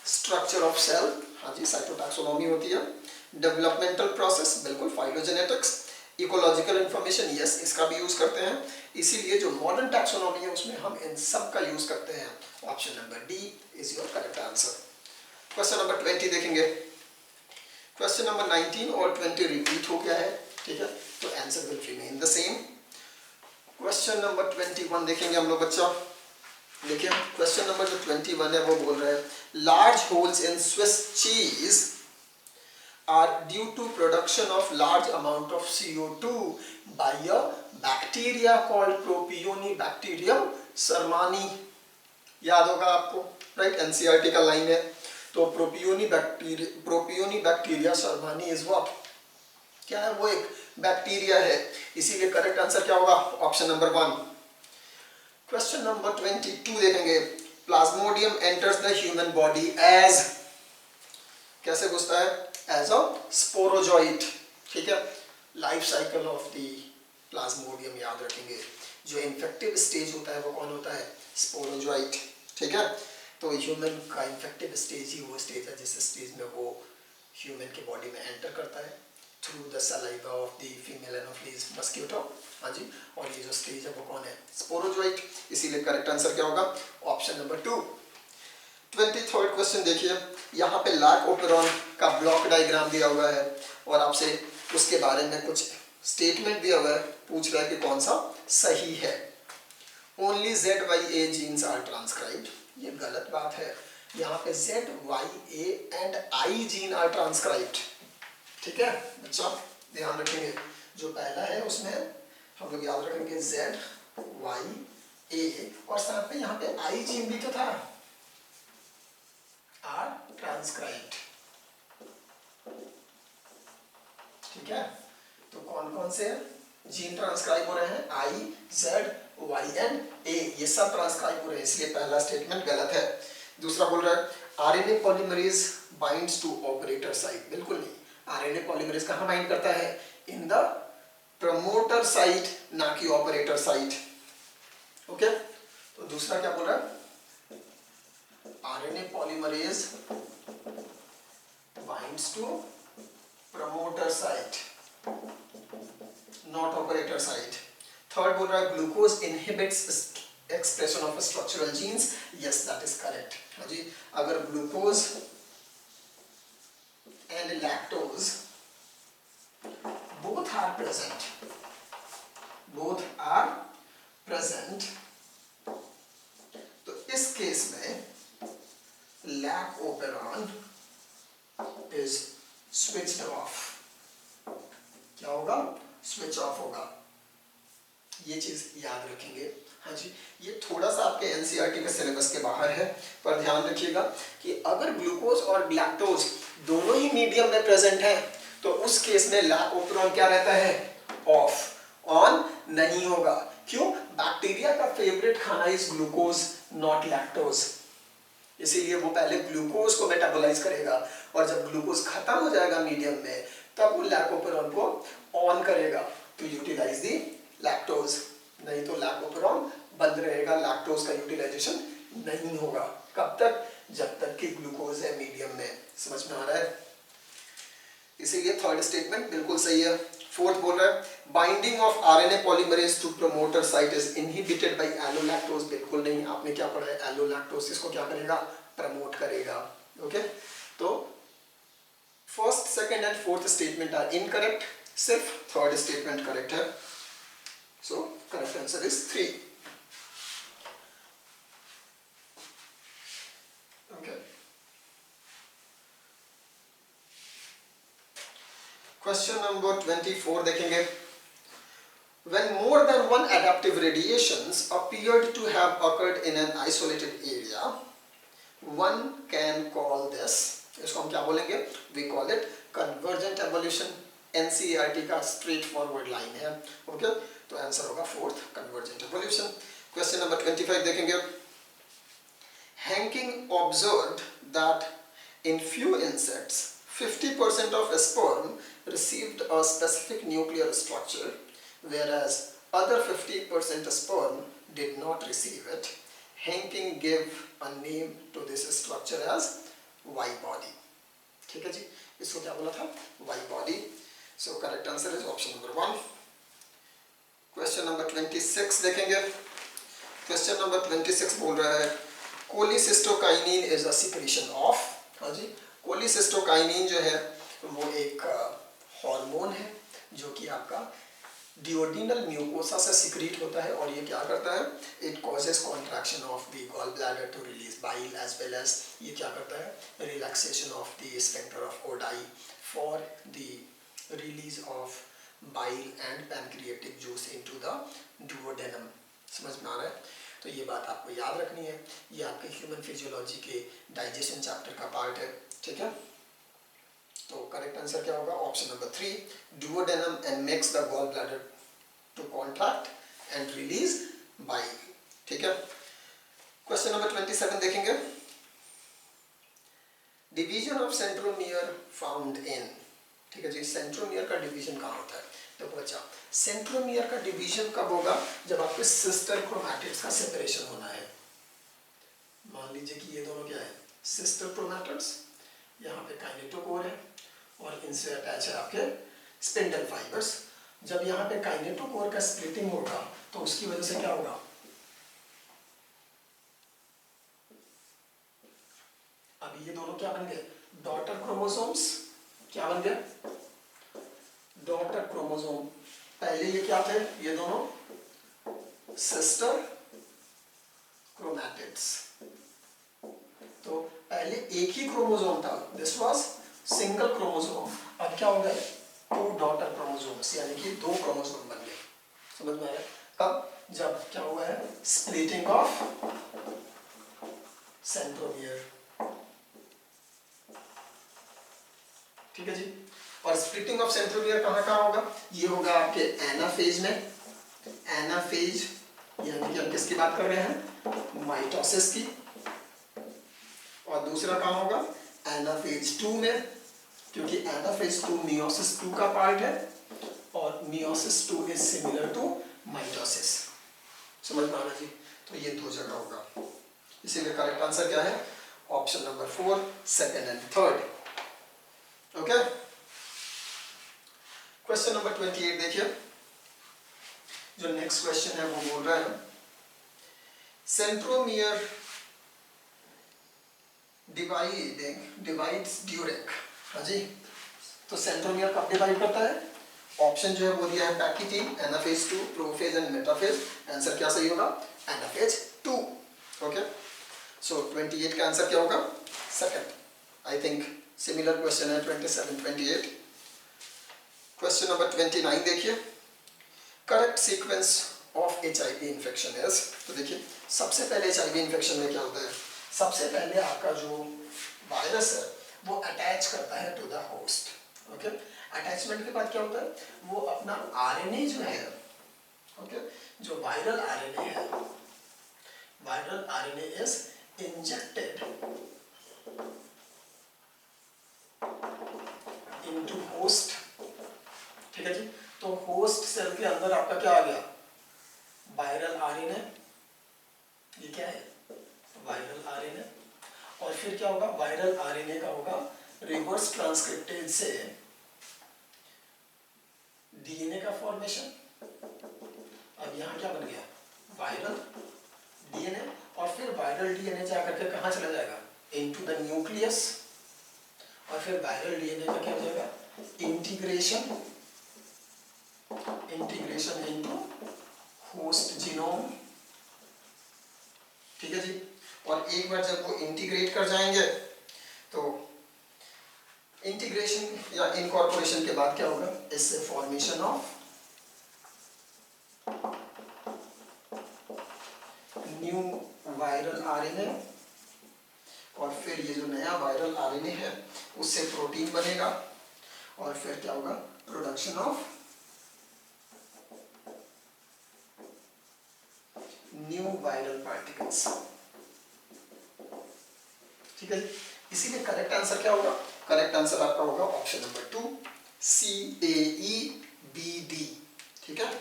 structure of cell, हाँ जी साइटोटैक्सोनॉमी होती है. डेवलपमेंटल प्रोसेस, बिल्कुल. फाइलोजेनेटिक्स, इकोलॉजिकल इंफॉर्मेशन, यस इसका भी यूज करते हैं. इसीलिए जो मॉडर्न टैक्सोनॉमी है उसमें हम इन सब का यूज करते हैं. Option number D is your correct answer. Question number 20 देखेंगे. क्वेश्चन नंबर 19 और 20 रिपीट हो गया है. ठीक है, तो answer will remain the same. Question number 21 देखेंगे हम लोग. बच्चा देखिए क्वेश्चन नंबर जो 21 है वो बोल रहा है large holes in Swiss cheese are due to production of large amount of CO2 by a bacteria called Propionibacterium sermani. याद होगा आपको, राइट, NCERT का लाइन है. तो Propionibacteria sermani is what, क्या है, वो एक बैक्टीरिया है. इसीलिए करेक्ट आंसर क्या होगा, ऑप्शन नंबर 1. क्वेश्चन नंबर 22 देखेंगे. Plasmodium enters the human body as, कैसे घुसता है, एज अ स्पोरोजोइट. ठीक है, life cycle of the plasmodium याद रखेंगे. जो इन्फेक्टिव स्टेज होता है वो कौन होता है, स्पोरोजोइट. ठीक है, तो ह्यूमन का इन्फेक्टिव स्टेज ही वो स्टेज है जिस स्टेज में वो ह्यूमन की बॉडी में एंटर करता है through the saliva of the female anopheles mosquito. हाँ जी, और ये जो स्टेज है वो कौन है, स्पोरोजोइट. इसीलिए करेक्ट आंसर क्या होगा, ऑप्शन नंबर 2. 23rd क्वेश्चन देखिए. यहाँ पे लैक ओपेरॉन का ब्लॉक डायग्राम दिया हुआ है और आपसे उसके बारे में कुछ स्टेटमेंट दिया हुआ है. पूछ रहा है कि कौन सा सही है. Only ZYA genes are transcribed, ये गलत बात है. यहाँ पे ZYA and I gene are transcribed. ठीक है बच्चा, ध्यान रखेंगे. जो पहला है उसमें हम लोग याद रखेंगे ZYA और साथ में यहाँ पे I जीन भी तो था, आर ट्रांसक्राइब्ड. ठीक है, तो कौन कौन से जीन ट्रांसक्राइब हो रहे हैं, I, Z, Y and A, ये सब ट्रांसक्राइब हो रहे हैं. इसलिए पहला स्टेटमेंट गलत है. दूसरा बोल रहा है RNA polymerase binds to operator site. बिल्कुल नहीं, RNA पॉलीमरेज कहाँ बाइंड करता है, इन द प्रमोटर साइट, ना कि ऑपरेटर साइट. ओके, तो दूसरा क्या बोल रहा है, RNA polymerase binds to promoter site, not operator site. Third बोल रहा है glucose inhibits expression of structural genes. Yes, that is correct. हाँ जी, अगर glucose and lactose both are present, तो इस केस में lac operon is switched off. क्या होगा? स्विच ऑफ होगा. ये चीज याद रखेंगे. हाँ जी, ये थोड़ा सा आपके एनसीईआरटी के सिलेबस के बाहर है, पर ध्यान रखिएगा कि अगर ग्लूकोज और लैक्टोज दोनों ही मीडियम में प्रेजेंट है तो उस केस में लैक ओपेरॉन क्या रहता है? ऑफ. ऑन नहीं होगा. क्यों? बैक्टीरिया का फेवरेट खाना इज ग्लूकोज, नॉट लैक्टोज. इसीलिए वो पहले ग्लूकोज को मेटाबोलाइज करेगा और जब ग्लूकोज खत्म हो जाएगा मीडियम में तब वो लैक ओपेरॉन को ऑन करेगा टू यूटिलाइज दी लैक्टोज. नहीं तो लैक ओपेरॉन बंद रहेगा, लैक्टोज का यूटिलाइजेशन नहीं होगा. कब तक? जब तक कि ग्लूकोज है मीडियम में. समझ में आ रहा है? इसीलिए थर्ड स्टेटमेंट बिल्कुल सही है. फोर्थ बोल रहा है binding of RNA polymerase to promoter site is inhibited by allolactose. बिल्कुल नहीं. आपने क्या पढ़ा है? एलोलैक्टोज इसको क्या करेगा? प्रमोट करेगा. ओके, तो first, second and fourth statement are incorrect. सिर्फ थर्ड स्टेटमेंट करेक्ट है. So correct answer is 3. Okay, question number 24 देखेंगे. When more than one adaptive radiations appeared to have occurred in an isolated area, one can call this, इसको हम क्या बोलेंगे? We call it convergent evolution. NCERT का straight forward line है. Okay, तो answer होगा fourth, convergent evolution. Question number 25 देखेंगे. Hanking observed that in few insects 50% of sperm received a specific nuclear structure, whereas other 50% sperm did not receive it. Hanking gave a name to this structure as Y body. ठीक है जी, इसको क्या बोला था? Y body. So correct answer is option number 1. Question number 26 देखेंगे. Question number 26 बोल रहा है cholecystokinin is a secretion of. हाँ जी, cholecystokinin जो है वो एक हार्मोन है जो कि आपका डिओडिनल म्यूकोसा से सिक्रीट होता है और ये क्या करता है? It causes contraction of the gall bladder to release bile as well as ये क्या करता है? Relaxation of the sphincter of Oddi for the release of bile and pancreatic juice into the duodenum. समझ में आ रहा है? तो ये बात आपको याद रखनी है. ये आपके ह्यूमन फिजियोलॉजी के डाइजेशन चैप्टर का पार्ट है. ठीक है, तो करेक्ट आंसर क्या होगा? Option number 3, duodenum and makes the gallbladder to contract and release bile. ठीक है, क्वेश्चन नंबर 27 देखेंगे. Division of centromere found in. ठीक है जी, सेंट्रोमियर का डिवीजन कहाँ होता है? देखो बच्चा, सेंट्रोमियर का डिवीजन कब होगा? जब आपके सिस्टर क्रोमैटिड्स का सेपरेशन होना है. मान लीजिए कि ये दोनों क्या है? Sister chromatids. यहाँ पे काइनेटोकोर है और इनसे अटैच है आपके स्पिंडल फाइबर्स. जब यहाँ पे काइनेटोकोर का स्प्लिटिंग होगा तो उसकी वजह से क्या होगा? अब ये दोनों क्या बन गए? Daughter chromosomes. क्या बन गए? Daughter chromosome. पहले ये क्या थे? ये दोनों सिस्टर क्रोमैटिड्स. तो पहले एक ही क्रोमोसोम था, दिस वाज सिंगल क्रोमोसोम. अब क्या हो गए? 2 डॉटर क्रोमोसोम्स, यानी कि 2 क्रोमोसोम बन गए. समझ में आया? कब? जब क्या हुआ है? Splitting of centromere. ठीक है जी, और स्प्लिटिंग ऑफ सेंट्रोमियर कहाँ कहाँ होगा? ये होगा आपके एनाफेज में. एनाफेज यानी कि हम किसकी बात कर रहे हैं? माइटोसिस की. और दूसरा कहाँ होगा? एनाफेज 2 में, क्योंकि एनाफेज 2 मियोसिस 2 का पार्ट है और meiosis 2 is similar to mitosis. समझ में आ रहा जी? तो ये 2 जगह होगा. इसीलिए करेक्ट आंसर क्या है? Option number 4, second and third. Okay, question number 28 देखिए. जो नेक्स्ट क्वेश्चन है वो बोल रहा है सेंट्रोमियर डिवाइड्स ड्यूरिंग, हाँ जी, तो सेंट्रोमियर कब डिवाइड करता है? ऑप्शन जो है वो दिया है pachytene, anaphase 2, prophase and metaphase. Answer क्या सही होगा? एनाफेज 2। ओके, सो 28 का आंसर क्या होगा? Second. I think similar question है 27, 28। क्वेश्चन नंबर 29 देखिए, correct sequence of HIV infection is. तो देखिए सबसे पहले HIV इन्फेक्शन में क्या होता है? सबसे पहले आपका जो वायरस है वो अटैच करता है to the host. Okay, attachment के बाद क्या होता है? वो अपना RNA जो है, ओके, जो वायरल RNA है, viral RNA is injected into host. ठीक है जी, तो होस्ट सेल के अंदर आपका क्या आ गया? Viral RNA। ये क्या है? Viral RNA। और फिर क्या होगा? वायरल RNA का होगा रिवर्स ट्रांसक्रिप्टेज से DNA का फॉर्मेशन। अब यहाँ क्या बन गया? Viral DNA। और फिर वायरल DNA जा करके कहाँ चला जाएगा? Into the nucleus. और फिर वायरल DNA का क्या हो जाएगा? Integration into host genome. ठीक है जी, और एक बार जब वो इंटीग्रेट कर जाएंगे तो इंटीग्रेशन या इनकॉर्पोरेशन के बाद क्या होगा? इससे formation of new viral RNA, और फिर ये जो नया वायरल RNA है उससे प्रोटीन बनेगा, और फिर क्या होगा? Production of new viral particles. ठीक है जी, इसीलिए करेक्ट आंसर क्या होगा? करेक्ट आंसर आपका होगा ऑप्शन नंबर 2, CAEBD। ठीक है,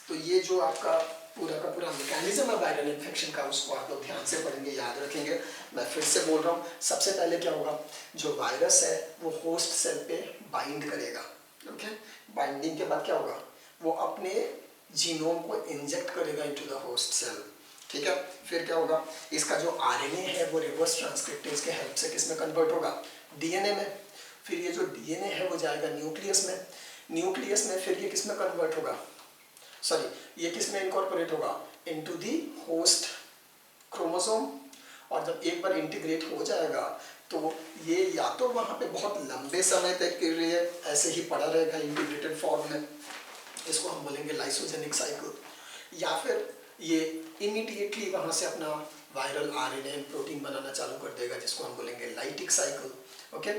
तो ये जो आपका पूरा का पूरा मैकेनिज्म है वायरल इन्फेक्शन का, उसको आप लोग ध्यान से पढ़ेंगे, याद रखेंगे। मैं फिर से बोल रहा हूँ, सबसे पहले क्या होगा? जो वायरस है वो होस्ट सेल पे बाइंड करेगा। ओके, बाइंडिंग के बाद क्या होगा? वो अपने जीनोम को इंजेक्ट करेगा इनटू द होस्ट सेल। ठीक है, फिर क्या होगा? इसका जो RNA है वो रिवर्स ट्रांसक्रिप्टेज के हेल्प से किसमें कन्वर्ट होगा? DNA में। फिर ये जो DNA है वो जाएगा न्यूक्लियस में। न्यूक्लियस में फिर ये किसमें कन्वर्ट होगा? सॉरी, ये किसमें इनकॉर्पोरेट होगा? Into the host chromosome. और जब एक बार इंटीग्रेट हो जाएगा तो ये या तो वहाँ पे बहुत लंबे समय तक के लिए ऐसे ही पड़ा रहेगा इंटीग्रेटेड फॉर्म में, इसको हम बोलेंगे लाइसोजेनिक साइकिल, या फिर ये इमीडिएटली वहाँ से अपना वायरल RNA प्रोटीन बनाना चालू कर देगा, जिसको हम बोलेंगे lytic cycle. Okay,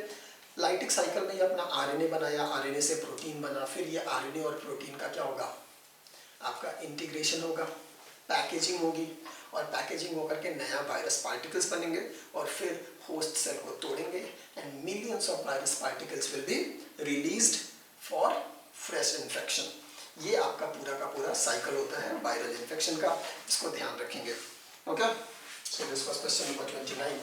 lytic cycle में ये अपना RNA बनाया, RNA से प्रोटीन बना, फिर ये RNA और प्रोटीन का क्या होगा? आपका इंटीग्रेशन होगा, पैकेजिंग होगी, और पैकेजिंग होकर के नया वायरस पार्टिकल्स बनेंगे, और फिर होस्ट सेल को तोड़ेंगे and millions of virus particles will be released for fresh infection. ये आपका पूरा का पूरा साइकिल होता है वायरल इन्फेक्शन का, इसको ध्यान रखेंगे। Okay, so this was question number 29।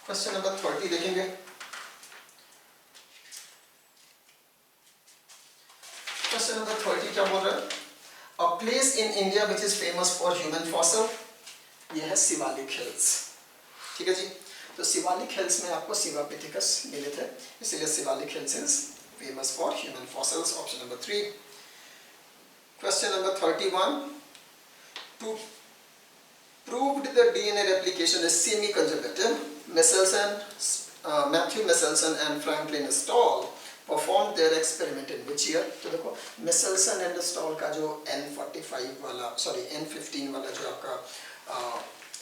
Question number 30 देखेंगे। क्वेश्चन नंबर 30 क्या बोल रहा है? A place in India which is famous for human fossil. यह है शिवालिक हिल्स। ठीक है जी, तो शिवालिक हिल्स में आपको शिवापिथिकस मिले थे, इसलिए Shivalik hills is famous for human fossils. Option number 3। Question number 31, to proved the DNA replication is semi-conservative. Matthew Michelson and Franklin Stahl performed their experiment in which year? तो देखो Michelson and Stahl का जो N15 वाला जो आपका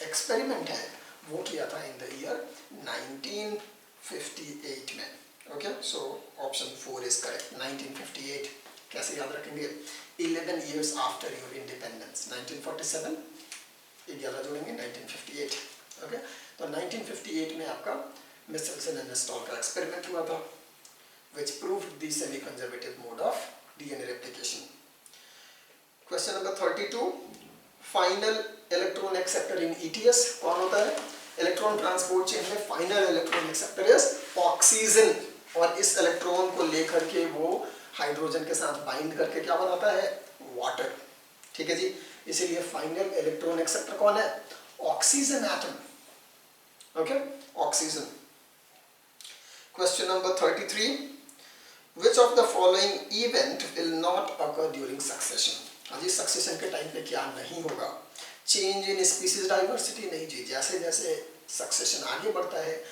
experiment है वो किया था इन द ईयर 1958 में। Okay, so option 4 is correct, 1958। कैसे याद रखेंगे? 11 years आफ्टर योर इंडिपेंडेंस, 1947 11 जोड़ेंगे 1958। ओके, तो 1958 में आपका मिचेल्सन एंड स्टॉल का एक्सपेरिमेंट हुआ था which proved the semi conservative mode of DNA replication. Question number 32, final electron acceptor in ETS कौन होता है? इलेक्ट्रॉन ट्रांसपोर्ट चेन में final electron acceptor is oxygen. और इस इलेक्ट्रॉन को लेकर के वो हाइड्रोजन के साथ बाइंड करके क्या बनाता है, वाटर। ठीक है जी, इसीलिए फाइनल इलेक्ट्रॉन एक्सेप्टर कौन है, oxygen atom. Okay, oxygen. Question number 33, which of the following event will not occur during succession. हाँ जी, सक्सेशन के टाइम पे क्या नहीं होगा, चेंज इन स्पीसीज डाइवर्सिटी नहीं जी, जैसे जैसे सक्सेशन आगे बढ़ता है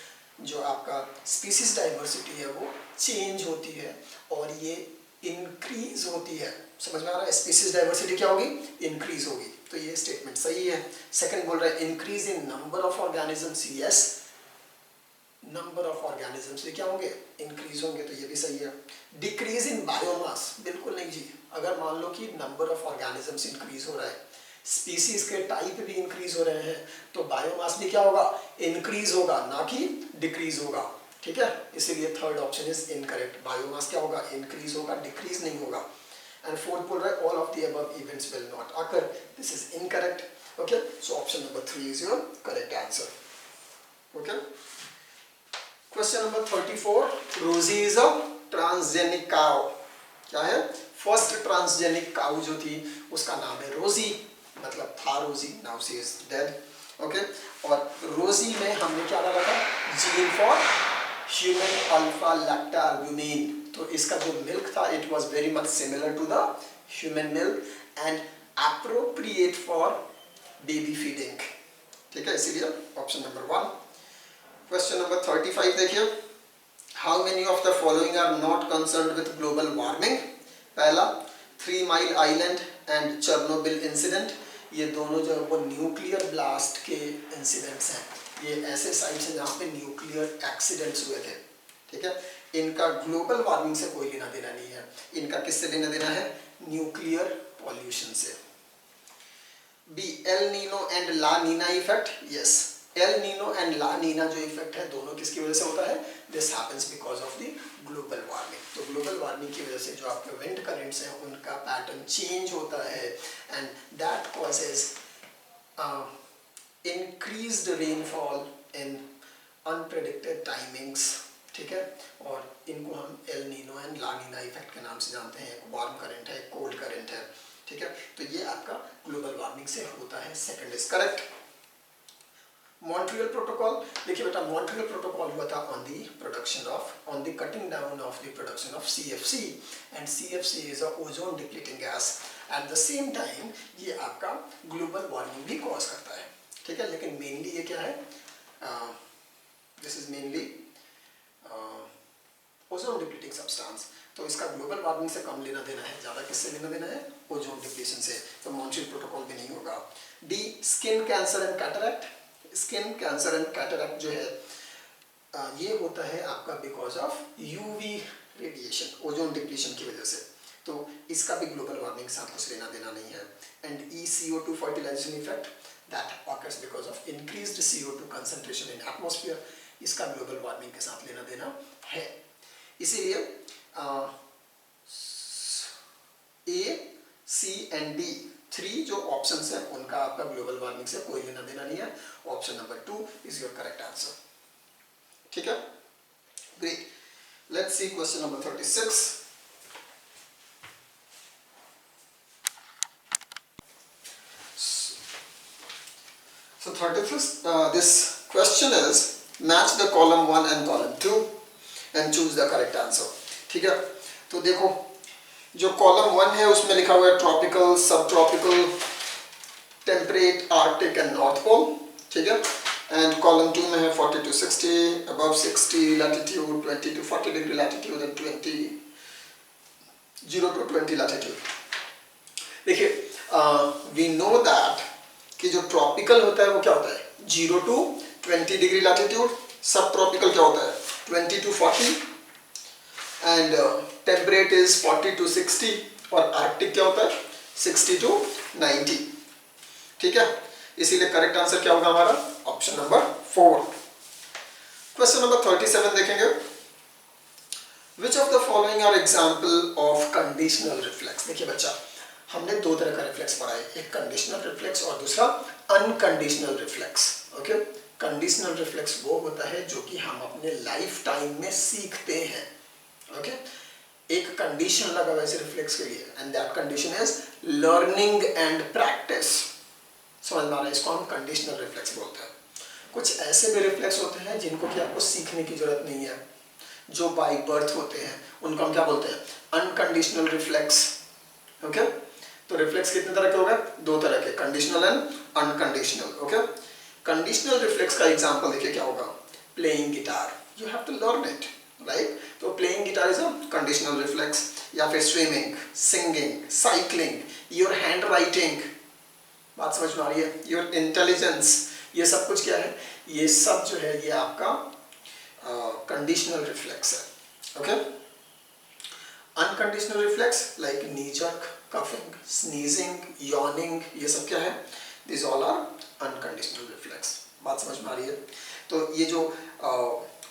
जो आपका स्पीसीज डाइवर्सिटी है वो चेंज होती है और ये इंक्रीज होती है। समझ में आ रहा है, स्पीसीज डाइवर्सिटी क्या होगी, इंक्रीज होगी, तो ये स्टेटमेंट सही है। सेकंड बोल रहा है increase in number of organisms, yes, number of organisms क्या होंगे, इंक्रीज होंगे, तो ये भी सही है। डिक्रीज इन बायोमास, बिल्कुल नहीं जी, अगर मान लो कि नंबर ऑफ ऑर्गेनिजम्स इंक्रीज हो रहा है, स्पीसीज के टाइप भी इंक्रीज हो रहे हैं, तो बायोमास भी क्या होगा, इंक्रीज होगा, ना कि डिक्रीज होगा। ठीक है, इसीलिए third option is incorrect, biomass क्या होगा, इंक्रीज होगा, डिक्रीज नहीं होगा। एंड फोर्थ बोल रहा है all of the above events will not occur, this is incorrect. Okay, so option number 3 is your correct answer. Okay, question number 34, रोजी is a transgenic cow. क्या है, फर्स्ट ट्रांसजेनिक काउ जो थी उसका नाम है रोजी, मतलब था Rosie, now she is dead. Okay, और रोजी में हमने क्या डाला था, gene for human alpha lactalbumin, तो इसका जो मिल्क था it was very much similar to the human milk and appropriate for baby feeding. ठीक है, इसीलिए ऑप्शन नंबर 1। क्वेश्चन नंबर 35 देखिए, how many of the following are not concerned with global warming. पहला, 3 mile island and Chernobyl incident, ये दोनों जो है वो न्यूक्लियर ब्लास्ट के इंसिडेंट्स हैं, ये ऐसे साइट्स हैं जहाँ पे न्यूक्लियर एक्सीडेंट्स हुए थे। ठीक है, इनका ग्लोबल वार्मिंग से कोई लेना देना नहीं है, इनका किससे लेना देना है, न्यूक्लियर पॉल्यूशन से। B, El Nino and La Nina effect, yes, El Nino and La Nina जो इफेक्ट है दोनों किसकी वजह से होता है, this happens because of the global warming. तो ग्लोबल वार्मिंग की वजह से जो आपके विंड करेंट्स हैं उनका पैटर्न चेंज होता है and that causes increased rainfall in unpredicted timings. ठीक है, और इनको हम El Nino and La Nina effect के नाम से जानते हैं, वार्म करंट है, कोल्ड करंट है। ठीक है, तो ये आपका ग्लोबल वार्मिंग से होता है, second is correct. Montreal protocol, देखिए बेटा मॉन्ट्रियल प्रोटोकॉल हुआ था on the production of, on the cutting down of the production of CFC and CFC is a ozone depleting gas. Eight the same time ये आपका global warming भी cause करता है। ठीक है, लेकिन मेनली ये क्या है, this is mainly ozone depleting substance, तो इसका ग्लोबल वार्मिंग से कम लेना देना है, ज़्यादा किससे लेना देना है, ओजोन डिप्लीशन से, तो मॉन्ट्रियल प्रोटोकॉल भी नहीं होगा। D, skin cancer and cataract, skin cancer and cataract जो है ये होता है आपका because of UV radiation, ozone depletion की वजह से, तो इसका भी ग्लोबल वार्मिंग के साथ कुछ लेना देना नहीं है। And CO2 fertilisation effect, that occurs because of increased CO2 concentration in atmosphere, इसका ग्लोबल वार्मिंग के साथ लेना देना है। इसीलिए A, C एंड D 3 जो ऑप्शंस हैं उनका आपका ग्लोबल वार्मिंग से कोई लेना देना नहीं है, option number 2 is your correct answer. ठीक है, great, let's see question number 36। So 36, this question is match the column 1 and column 2 and choose the correct answer। ठीक है, तो देखो जो कॉलम 1 है उसमें लिखा हुआ है tropical, sub tropical, temperate, arctic and north pole. ठीक है, एंड कॉलम 2 में है 40 to 60, above 60 latitude, 20 to 40 degree latitude and 0 to 20 latitude। देखिए वी नो दैट कि जो ट्रॉपिकल होता है वो क्या होता है, 0 to 20 डिग्री लैटिट्यूड, सब ट्रॉपिकल क्या होता है 20 to 40 and temperate is 40 to 60 और आर्कटिक क्या होता है 60 to 90। ठीक है, इसीलिए करेक्ट आंसर क्या होगा हमारा, ऑप्शन नंबर 4। क्वेश्चन नंबर 37 देखेंगे, which of the following are example of conditional reflex. देखिए बच्चा हमने दो तरह का रिफ्लेक्स पढ़ा है, एक कंडीशनल रिफ्लेक्स और दूसरा unconditional reflex. Okay, conditional reflex वो होता है जो कि हम अपने लाइफ टाइम में सीखते हैं. ओके, एक कंडीशन लगा हुआ है रिफ्लेक्स के लिए, and that condition is learning and practice. समझ में आ रहा है? इसको हम कंडीशनल रिफ्लेक्स बोलते हैं. कुछ ऐसे भी रिफ्लेक्स होते हैं जिनको कि आपको सीखने की जरूरत नहीं है, जो बाय बर्थ होते हैं, उनको हम क्या बोलते हैं? Unconditional reflex. ओके, तो रिफ्लेक्स कितने तरह के हो गए? दो तरह के, conditional and unconditional. Okay, conditional reflex का एग्जांपल देखिए क्या होगा. Playing guitar, you have to learn it, right? तो playing guitar is a conditional reflex. या फिर swimming, singing, cycling, your handwriting, बात समझ में आ रही है? योर इंटेलिजेंस, ये सब कुछ क्या है? ये सब जो है ये आपका कंडीशनल रिफ्लेक्स है. Okay, unconditional reflex like knee jerk, coughing, sneezing, yawning, ये सब क्या है? This all are unconditional reflex. बात समझ में आ रही है? तो ये जो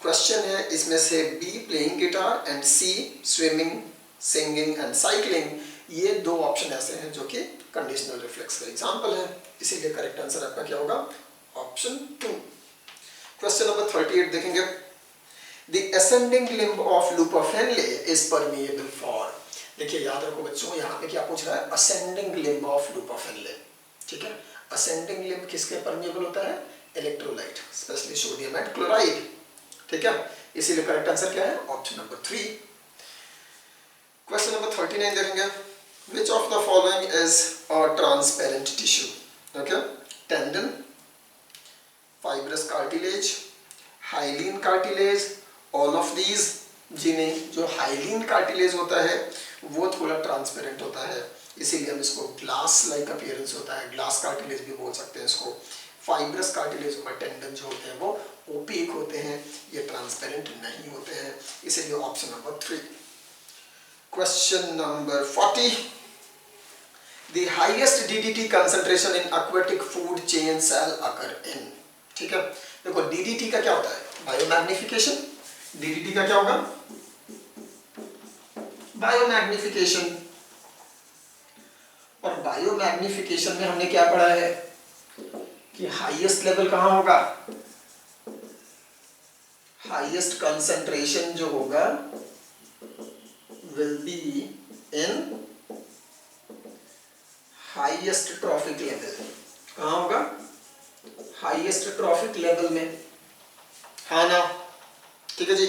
क्वेश्चन है इसमें से B playing guitar and C swimming, singing and cycling, ये दो ऑप्शन ऐसे हैं जो कि कंडीशनल रिफ्लेक्स का एग्जांपल है. इसीलिए करेक्ट आंसर आपका क्या होगा? ऑप्शन 2. क्वेश्चन नंबर 38 देखेंगे. The ascending limb of loop of Henle is permeable for. देखिए याद रखो बच्चों, यहाँ पे क्या पूछ रहा है? ascending limb of loop of Henle. ठीक है, ascending limb किसके permeable होता है? Electrolyte, specially sodium and chloride. ठीक है, इसीलिए करेक्ट आंसर क्या है? Option number 3. क्वेश्चन नंबर 39 देखेंगे. Which of the following is a transparent tissue? Okay, tendon, fibrous cartilage, hyaline cartilage, all of these. जिन्हें जो हाइलिन कार्टिलेज होता है वो थोड़ा ट्रांसपेरेंट होता है, इसीलिए हम इसको ग्लास लाइक अपीयरेंस होता है, ग्लास कार्टिलेज भी बोल सकते हैं इसको. फाइब्रस कार्टिलेज और टेंडन जो होते हैं वो ओपेक होते हैं, ये ट्रांसपेरेंट नहीं होते हैं, इसीलिए option number 3. Question number 40. The highest DDT concentration in aquatic food chain cell occur in. ठीक है, देखो DDT का क्या होता है? बायोमैग्निफिकेशन. DDT का क्या होगा? बायोमैग्निफिकेशन. और बायोमैग्निफिकेशन में हमने क्या पढ़ा है कि हाईएस्ट लेवल कहां होगा? हाईएस्ट कंसंट्रेशन जो होगा will be in highest trophic level. कहां होगा? हाईएस्ट ट्रॉफिक लेवल में, हाँ ना? ठीक है जी.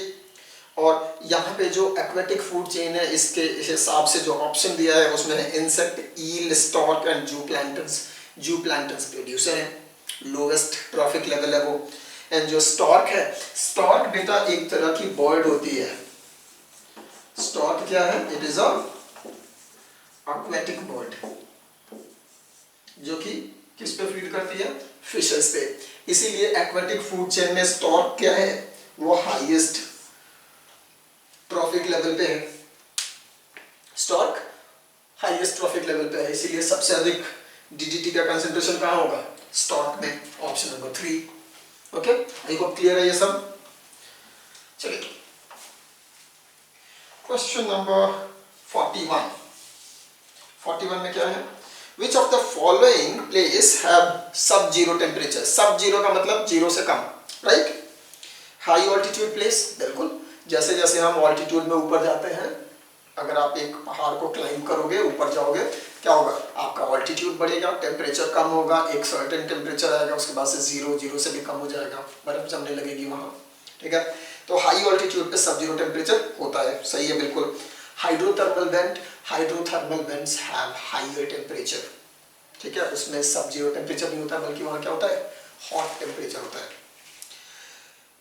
और यहाँ पे जो एक्वेटिक फूड चेन है इसके हिसाब से जो ऑप्शन दिया है उसमें है इंसेक्ट, ईल, स्टॉर्क एंड जू प्लैंटन्स. जू प्लैंटन्स प्रोड्यूसर है, लोवेस्ट ट्रॉफिक लेवल है वो. एंड जो स्टॉर्क है, स्टॉर्क बेटा एक तरह की बर्ड होती है. स्टॉर्क क्या है? It is a aquatic bird जो कि किस पे फीड करती है? फिशेस पे. इसीलिए एक्वेटिक फूड चेन में स्टॉर्क क्या है? वो हाईएस्ट ट्रॉफिक लेवल पे है. स्टॉर्क हाईएस्ट ट्रॉफिक लेवल पे है, इसीलिए सबसे अधिक डीडीटी का कंसंट्रेशन कहां होगा? स्टॉर्क में. Option number 3. Okay, I hope clear है ये सब. चलिए क्वेश्चन नंबर 41. 41 में क्या है? Which of the following place have sub-zero temperature? Sub-zero का मतलब जीरो से कम, right? High altitude place, बिल्कुल. जैसे जैसे हम ऑल्टीट्यूड में ऊपर जाते हैं, अगर आप एक पहाड़ को क्लाइंब करोगे, ऊपर जाओगे, क्या होगा? आपका ऑल्टीट्यूड बढ़ेगा, टेम्परेचर कम होगा, एक सर्टेन टेम्परेचर आएगा, उसके बाद से जीरो से भी कम हो जाएगा, बर्फ जमने लगेगी वहाँ. ठीक है, तो हाई ऑल्टीट्यूड पे सब जीरो टेम्परेचर होता है. सही है, बिल्कुल. Hydrothermal vents have higher temperature. ठीक है, उसमें सब जीरो टेम्परेचर नहीं होता, बल्कि वहाँ क्या होता है? हॉट टेम्परेचर होता है.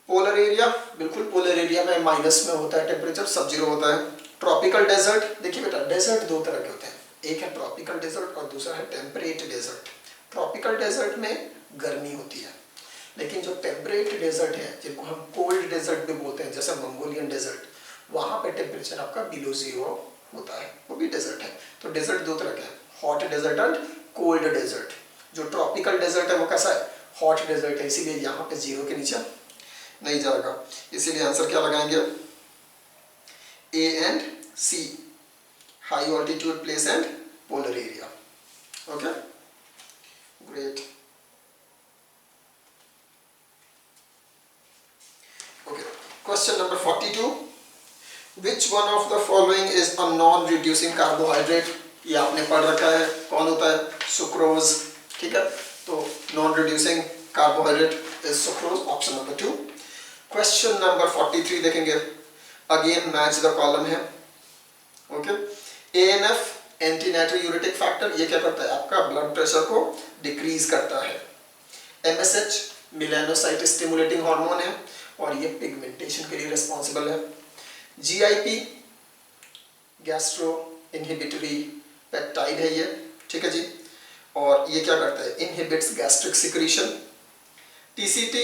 पोलर एरिया, बिल्कुल पोलर एरिया में माइनस में होता है टेम्परेचर, सब जीरो होता है. ट्रॉपिकल डेजर्ट, देखिए बेटा डेजर्ट दो तरह के होते हैं, एक है ट्रॉपिकल डेजर्ट और दूसरा है टेम्परेट डेजर्ट. ट्रॉपिकल डेजर्ट में गर्मी होती है, लेकिन जो टेम्परेट डेजर्ट है, जिनको हम कोल्ड डेजर्ट भी बोलते हैं, जैसे मंगोलियन डेजर्ट, वहाँ पे टेम्परेचर आपका बिलो जीरो होता है, वो भी डेजर्ट है. तो डेजर्ट दो तरह के हैं, hot desert and cold desert. जो ट्रॉपिकल डेजर्ट है वो कैसा है? हॉट डेजर्ट है, इसीलिए यहाँ पे जीरो के नीचे नहीं जाएगा. इसीलिए आंसर क्या लगाएंगे? A and C, high altitude place and polar area. Okay, great. Question number 42, which one of the following is a non reducing carbohydrate. ये आपने पढ़ रखा है, कौन होता है? सुक्रोज। ठीक है, तो non reducing carbohydrate is sucrose, option number 2। Question number 43 देखेंगे, अगेन मैच द कॉलम है। ओके, एएनएफ एंटी नाइट्रोयूरेटिक फैक्टर, ये क्या करता है? आपका ब्लड प्रेशर को डिक्रीज करता है। एमएसएच मेलानोसाइट स्टिमुलेटिंग हार्मोन है और ये पिगमेंटेशन के लिए रिस्पॉन्सिबल है। जीआईपी गैस्ट्रो इनहिबिटरी पेप्टाइड है ये, ठीक है जी, और ये क्या करता है? Inhibits gastric secretion. TCT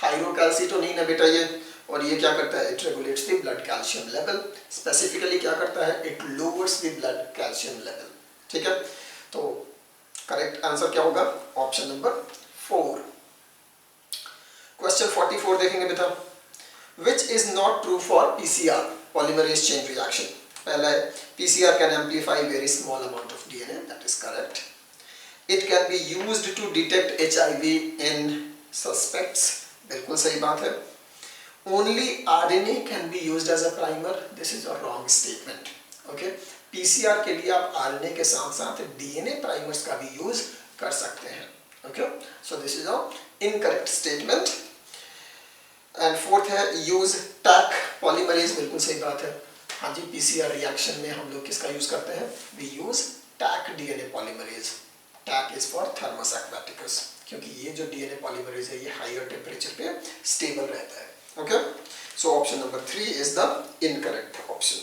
thyrocalcitonin है बेटा ये, और ये क्या करता है? It regulates the blood calcium level. Specifically क्या करता है? It lowers the blood calcium level. ठीक है, तो करेक्ट आंसर क्या होगा? Option number 4। क्वेश्चन 44 देखेंगे बेटा, which is not true for PCR polymerase chain reaction. पहला है PCR can amplify very small amount of DNA, that is correct. It can be used to detect HIV in suspects, बिल्कुल सही बात है। Only RNA can be used as a primer, this is a wrong statement. Okay, PCR के लिए आप RNA के साथ साथ DNA primers का भी यूज कर सकते हैं। Okay, so this is a incorrect statement. And fourth है use TAC polymerase, बिल्कुल सही बात है। हाँ जी, PCR रिएक्शन में हम लोग किसका यूज करते हैं? We use TAC DNA polymerase. TAC is for Thermus aquaticus, क्योंकि ये जो DNA polymerase है ये हायर टेम्परेचर पे स्टेबल रहता है। Okay, so option number 3 is the incorrect option.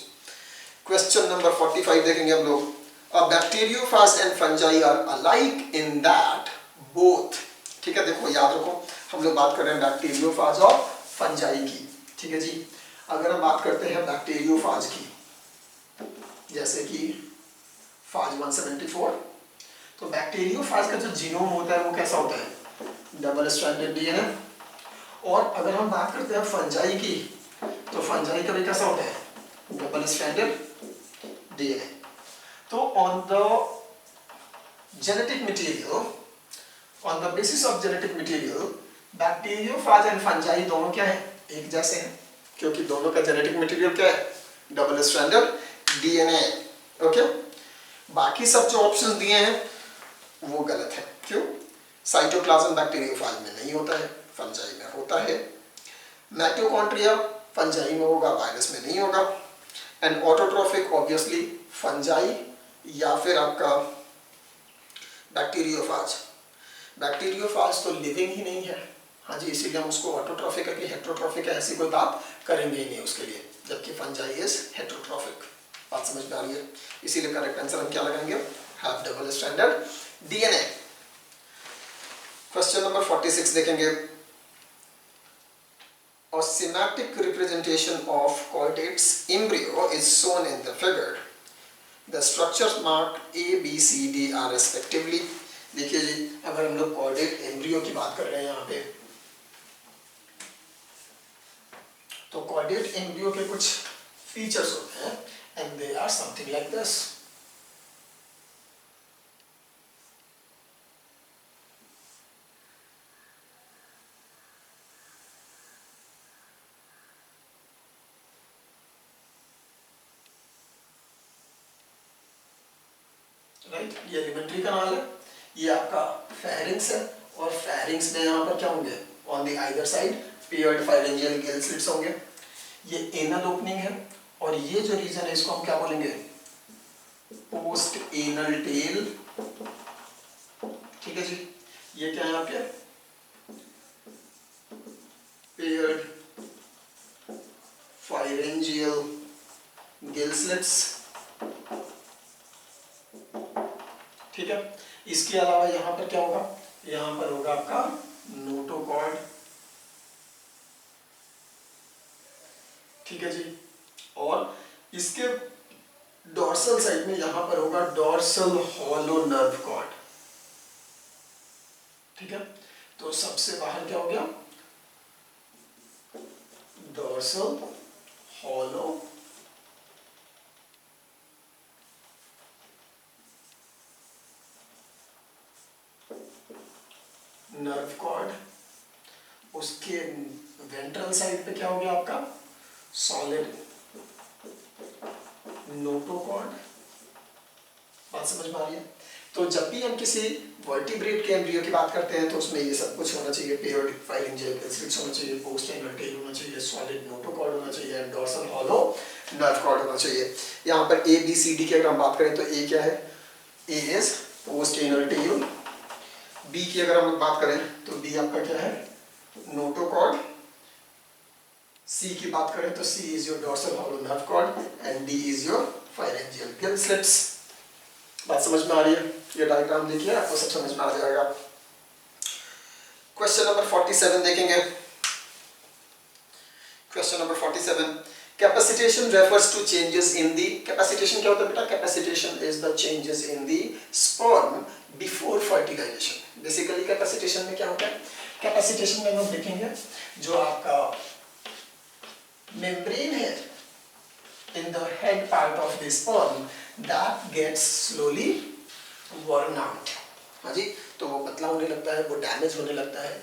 Question number 45 देखेंगे हम लोग, a bacteriophage and fungi are alike in that both। ठीक है, देखो याद रखो, हम लोग बात कर रहे हैं बैक्टीरियोफाज और फंजाई की। ठीक है जी, अगर हम बात करते हैं बैक्टीरियोफाज की, जैसे कि फाज 174, तो बैक्टीरियोफाज का जो जीनोम होता है वो कैसा होता है? Double stranded DNA. और अगर हम बात करते हैं फंजाई की, तो फंजाई का भी कैसा होता है? Double stranded DNA. तो on the genetic material, on the basis of genetic material, bacteriophage and fungi दोनों क्या है? एक जैसे हैं, क्योंकि दोनों का जेनेटिक मटेरियल क्या है? Double stranded DNA. ओके, बाकी सब जो ऑप्शंस दिए हैं वो गलत है। क्यों? साइटोप्लाज्म बैक्टीरियोफाज में नहीं होता है, फंजाई में होता है। माइटोकॉन्ड्रिया फंजाई में होगा, वायरस में नहीं होगा। एंड ऑटोट्रोफिक ऑब्वियसली फंजाई या फिर आपका बैक्टीरियोफाज। बैक्टीरियोफाज तो लिविंग ही नहीं है, हाँ जी, इसीलिए हम उसको ऑटोट्रोफिक है कि हेट्रोट्रोफिक है ऐसी कोई बात करेंगे ही नहीं उसके लिए, जबकि फंजाई इज हेट्रोट्रोफिक। बात समझ में आ रही है? इसीलिए करेक्ट आंसर हम क्या लगाएंगे? Have double stranded DNA. Question number 46 देखेंगे, a schematic representation of chordate's embryo is shown in the figure. The structures marked A, B, C, D are respectively. देखिए जी, अगर हम लोग chordate embryo की बात कर रहे हैं यहाँ पे, तो chordate embryo के कुछ features होते हैं and they are something like this. Right, ये एलिमेंट्री कनाल है, ये आपका फेरिंग्स है, और फेरिंग्स में यहाँ पर क्या होंगे? On the either side paired pharyngeal gill slits होंगे। ये एनल ओपनिंग है, और ये जो रीजन है इसको हम क्या बोलेंगे? Post anal tail. ठीक है जी, ये क्या है आपके? Paired pharyngeal gill slits. ठीक है, इसके अलावा यहाँ पर क्या होगा? यहाँ पर होगा आपका नोटोकॉर्ड। ठीक है जी, और इसके डॉर्सल साइड में यहाँ पर होगा डॉर्सल हॉलो नर्व कॉर्ड। ठीक है, तो सबसे बाहर क्या हो गया? Dorsal hollow nerve cord. उसके वेंट्रल साइड पे क्या हो गया आपका? Solid notochord. बात समझ में आ रही है? तो जब भी हम किसी वर्टिब्रेट के एम्ब्रियो की बात करते हैं तो उसमें ये सब कुछ होना चाहिए, पेयर्ड फाइलेंजियल स्लिट्स होना चाहिए, पोस्ट एनल टेल होना चाहिए, सॉलिड नोटोकॉर्ड होना चाहिए, डोर्सल हॉलो नर्व कॉर्ड होना चाहिए। यहाँ पर ए बी सी डी की अगर हम बात करें तो ए क्या है? A is post anal tail. B की अगर हम बात करें तो बी आपका क्या है? नोटोकॉर्ड। सी की बात करें तो C is your dorsal hollow nerve cord and D is your pharyngeal gill slits. बात समझ में आ रही है? ये डायग्राम देखिए, आपको सब समझ में आ जाएगा। क्वेश्चन नंबर 47 देखेंगे। Question number 47, capacitation refers to changes in the. Capacitation क्या होता है बेटा? Capacitation is the changes in the sperm before fertilisation. Basically capacitation में क्या होता है? कैपेसिटेशन में हम देखेंगे जो आपका मेम्ब्रेन है in the head part of the sperm that gets slowly worn out। हाँ जी, तो वो पतला होने लगता है, वो डैमेज होने लगता है।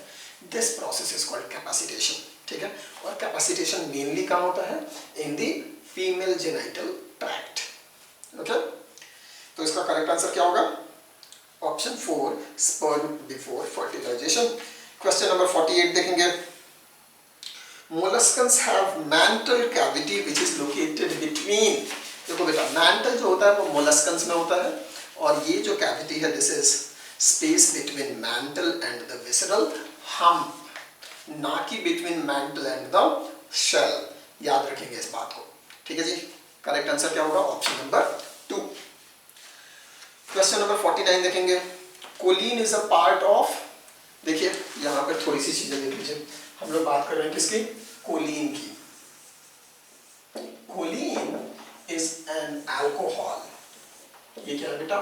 This process is called capacitation। ठीक है, और कैपेसिटेशन मेनली कहाँ होता है? In the female genital tract. Okay, तो इसका करेक्ट आंसर क्या होगा? Option 4, sperm before fertilisation. Question number 48 देखेंगे। Molluscans have mantle cavity which is located between। देखो बेटा, mantle जो होता है वो molluscans में होता है, और ये जो cavity है this is space between mantle and the visceral hump, ना कि between mantle and the shell। याद रखेंगे इस बात को, ठीक है जी। करेक्ट आंसर क्या होगा? Option number 2। क्वेश्चन नंबर 49 देखेंगे। Choline is a part of. देखिए यहाँ पर थोड़ी सी चीजें देख लीजिए, हम लोग बात कर रहे हैं किसकी? कोलिन की। Choline is an alcohol. ये क्या है बेटा?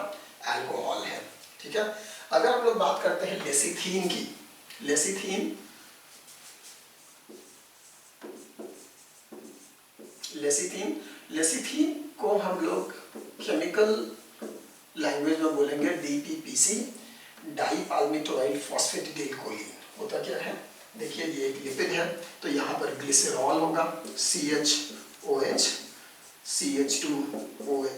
अल्कोहल है, ठीक है। अगर हम लोग बात करते हैं लेसिथीन की, लेसिथीन को हम लोग केमिकल लैंग्वेज में बोलेंगे DPPC, डाईपाल्मिटोइल फॉस्फेटिडाइल कोलिन। होता क्या है? देखिए ये एक लिपिड है, तो यहाँ पर ग्लिसरॉल होगा, CH2OH, CH2OH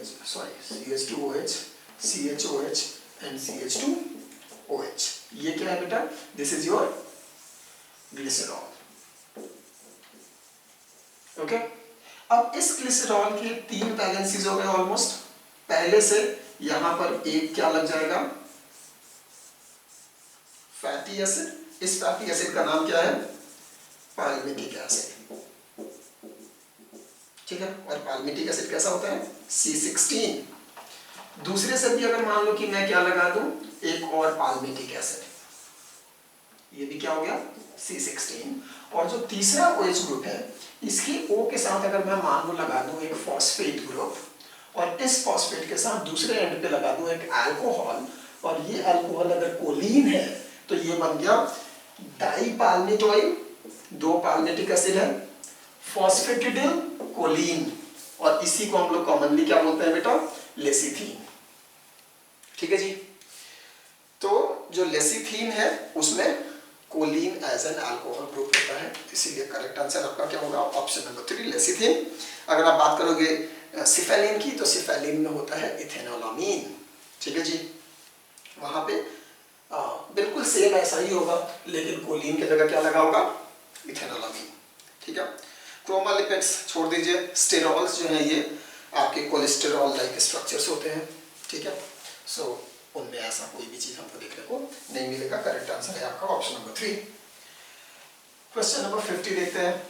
एंड CH2OH। ये क्या है बेटा? This is your glycerol. Okay, अब इस ग्लिसरॉल के 3 वैलेंसीज हो गए ऑलमोस्ट। पहले से यहाँ पर एक क्या लग जाएगा? Fatty acid. इस फैटी एसिड का नाम क्या है? पाल्मिटिक एसिड, ठीक है। और पाल्मिटिक एसिड कैसा होता है? C16। दूसरे से भी अगर मान लो कि मैं क्या लगा दूं, एक और पाल्मिटिक एसिड, ये भी क्या हो गया? C16। और जो तीसरा OH ग्रुप है, इसकी O के साथ अगर मैं मान लो लगा दूं एक फॉस्फेट ग्रुप, और इस फॉस्फेट के साथ दूसरे एंड पे लगा दूं एक अल्कोहल, और ये अल्कोहल अगर कोलिन है तो ये बन गया डाईपाल्मिटोइल, 2 पाल्मिटिक एसिड है, फॉस्फेटिडिल कोलिन, और इसी को हम लोग कॉमनली क्या बोलते हैं बेटा? लेसिथीन, ठीक है जी। तो जो लेसिथीन है उसमें choline as an alcohol group होता है, इसीलिए करेक्ट आंसर आपका क्या होगा? Option number 3, lecithin. अगर आप बात करोगे सिफेलिन की, तो सिफेलिन में होता है इथेनोलामीन, ठीक है जी। वहां पे बिल्कुल सेम ऐसा ही होगा, लेकिन कोलिन की जगह क्या लगा होगा? इथेनोलामीन, ठीक है। क्रोमालिपिड्स छोड़ दीजिए। स्टेरॉल्स जो हैं ये आपके कोलेस्टेरॉल लाइक स्ट्रक्चर्स होते हैं, ठीक है। सो उनमें ऐसा कोई भी चीज हमको देखने को नहीं मिलेगा। करेक्ट आंसर है आपका ऑप्शन नंबर 3। क्वेश्चन नंबर 50 देखते हैं।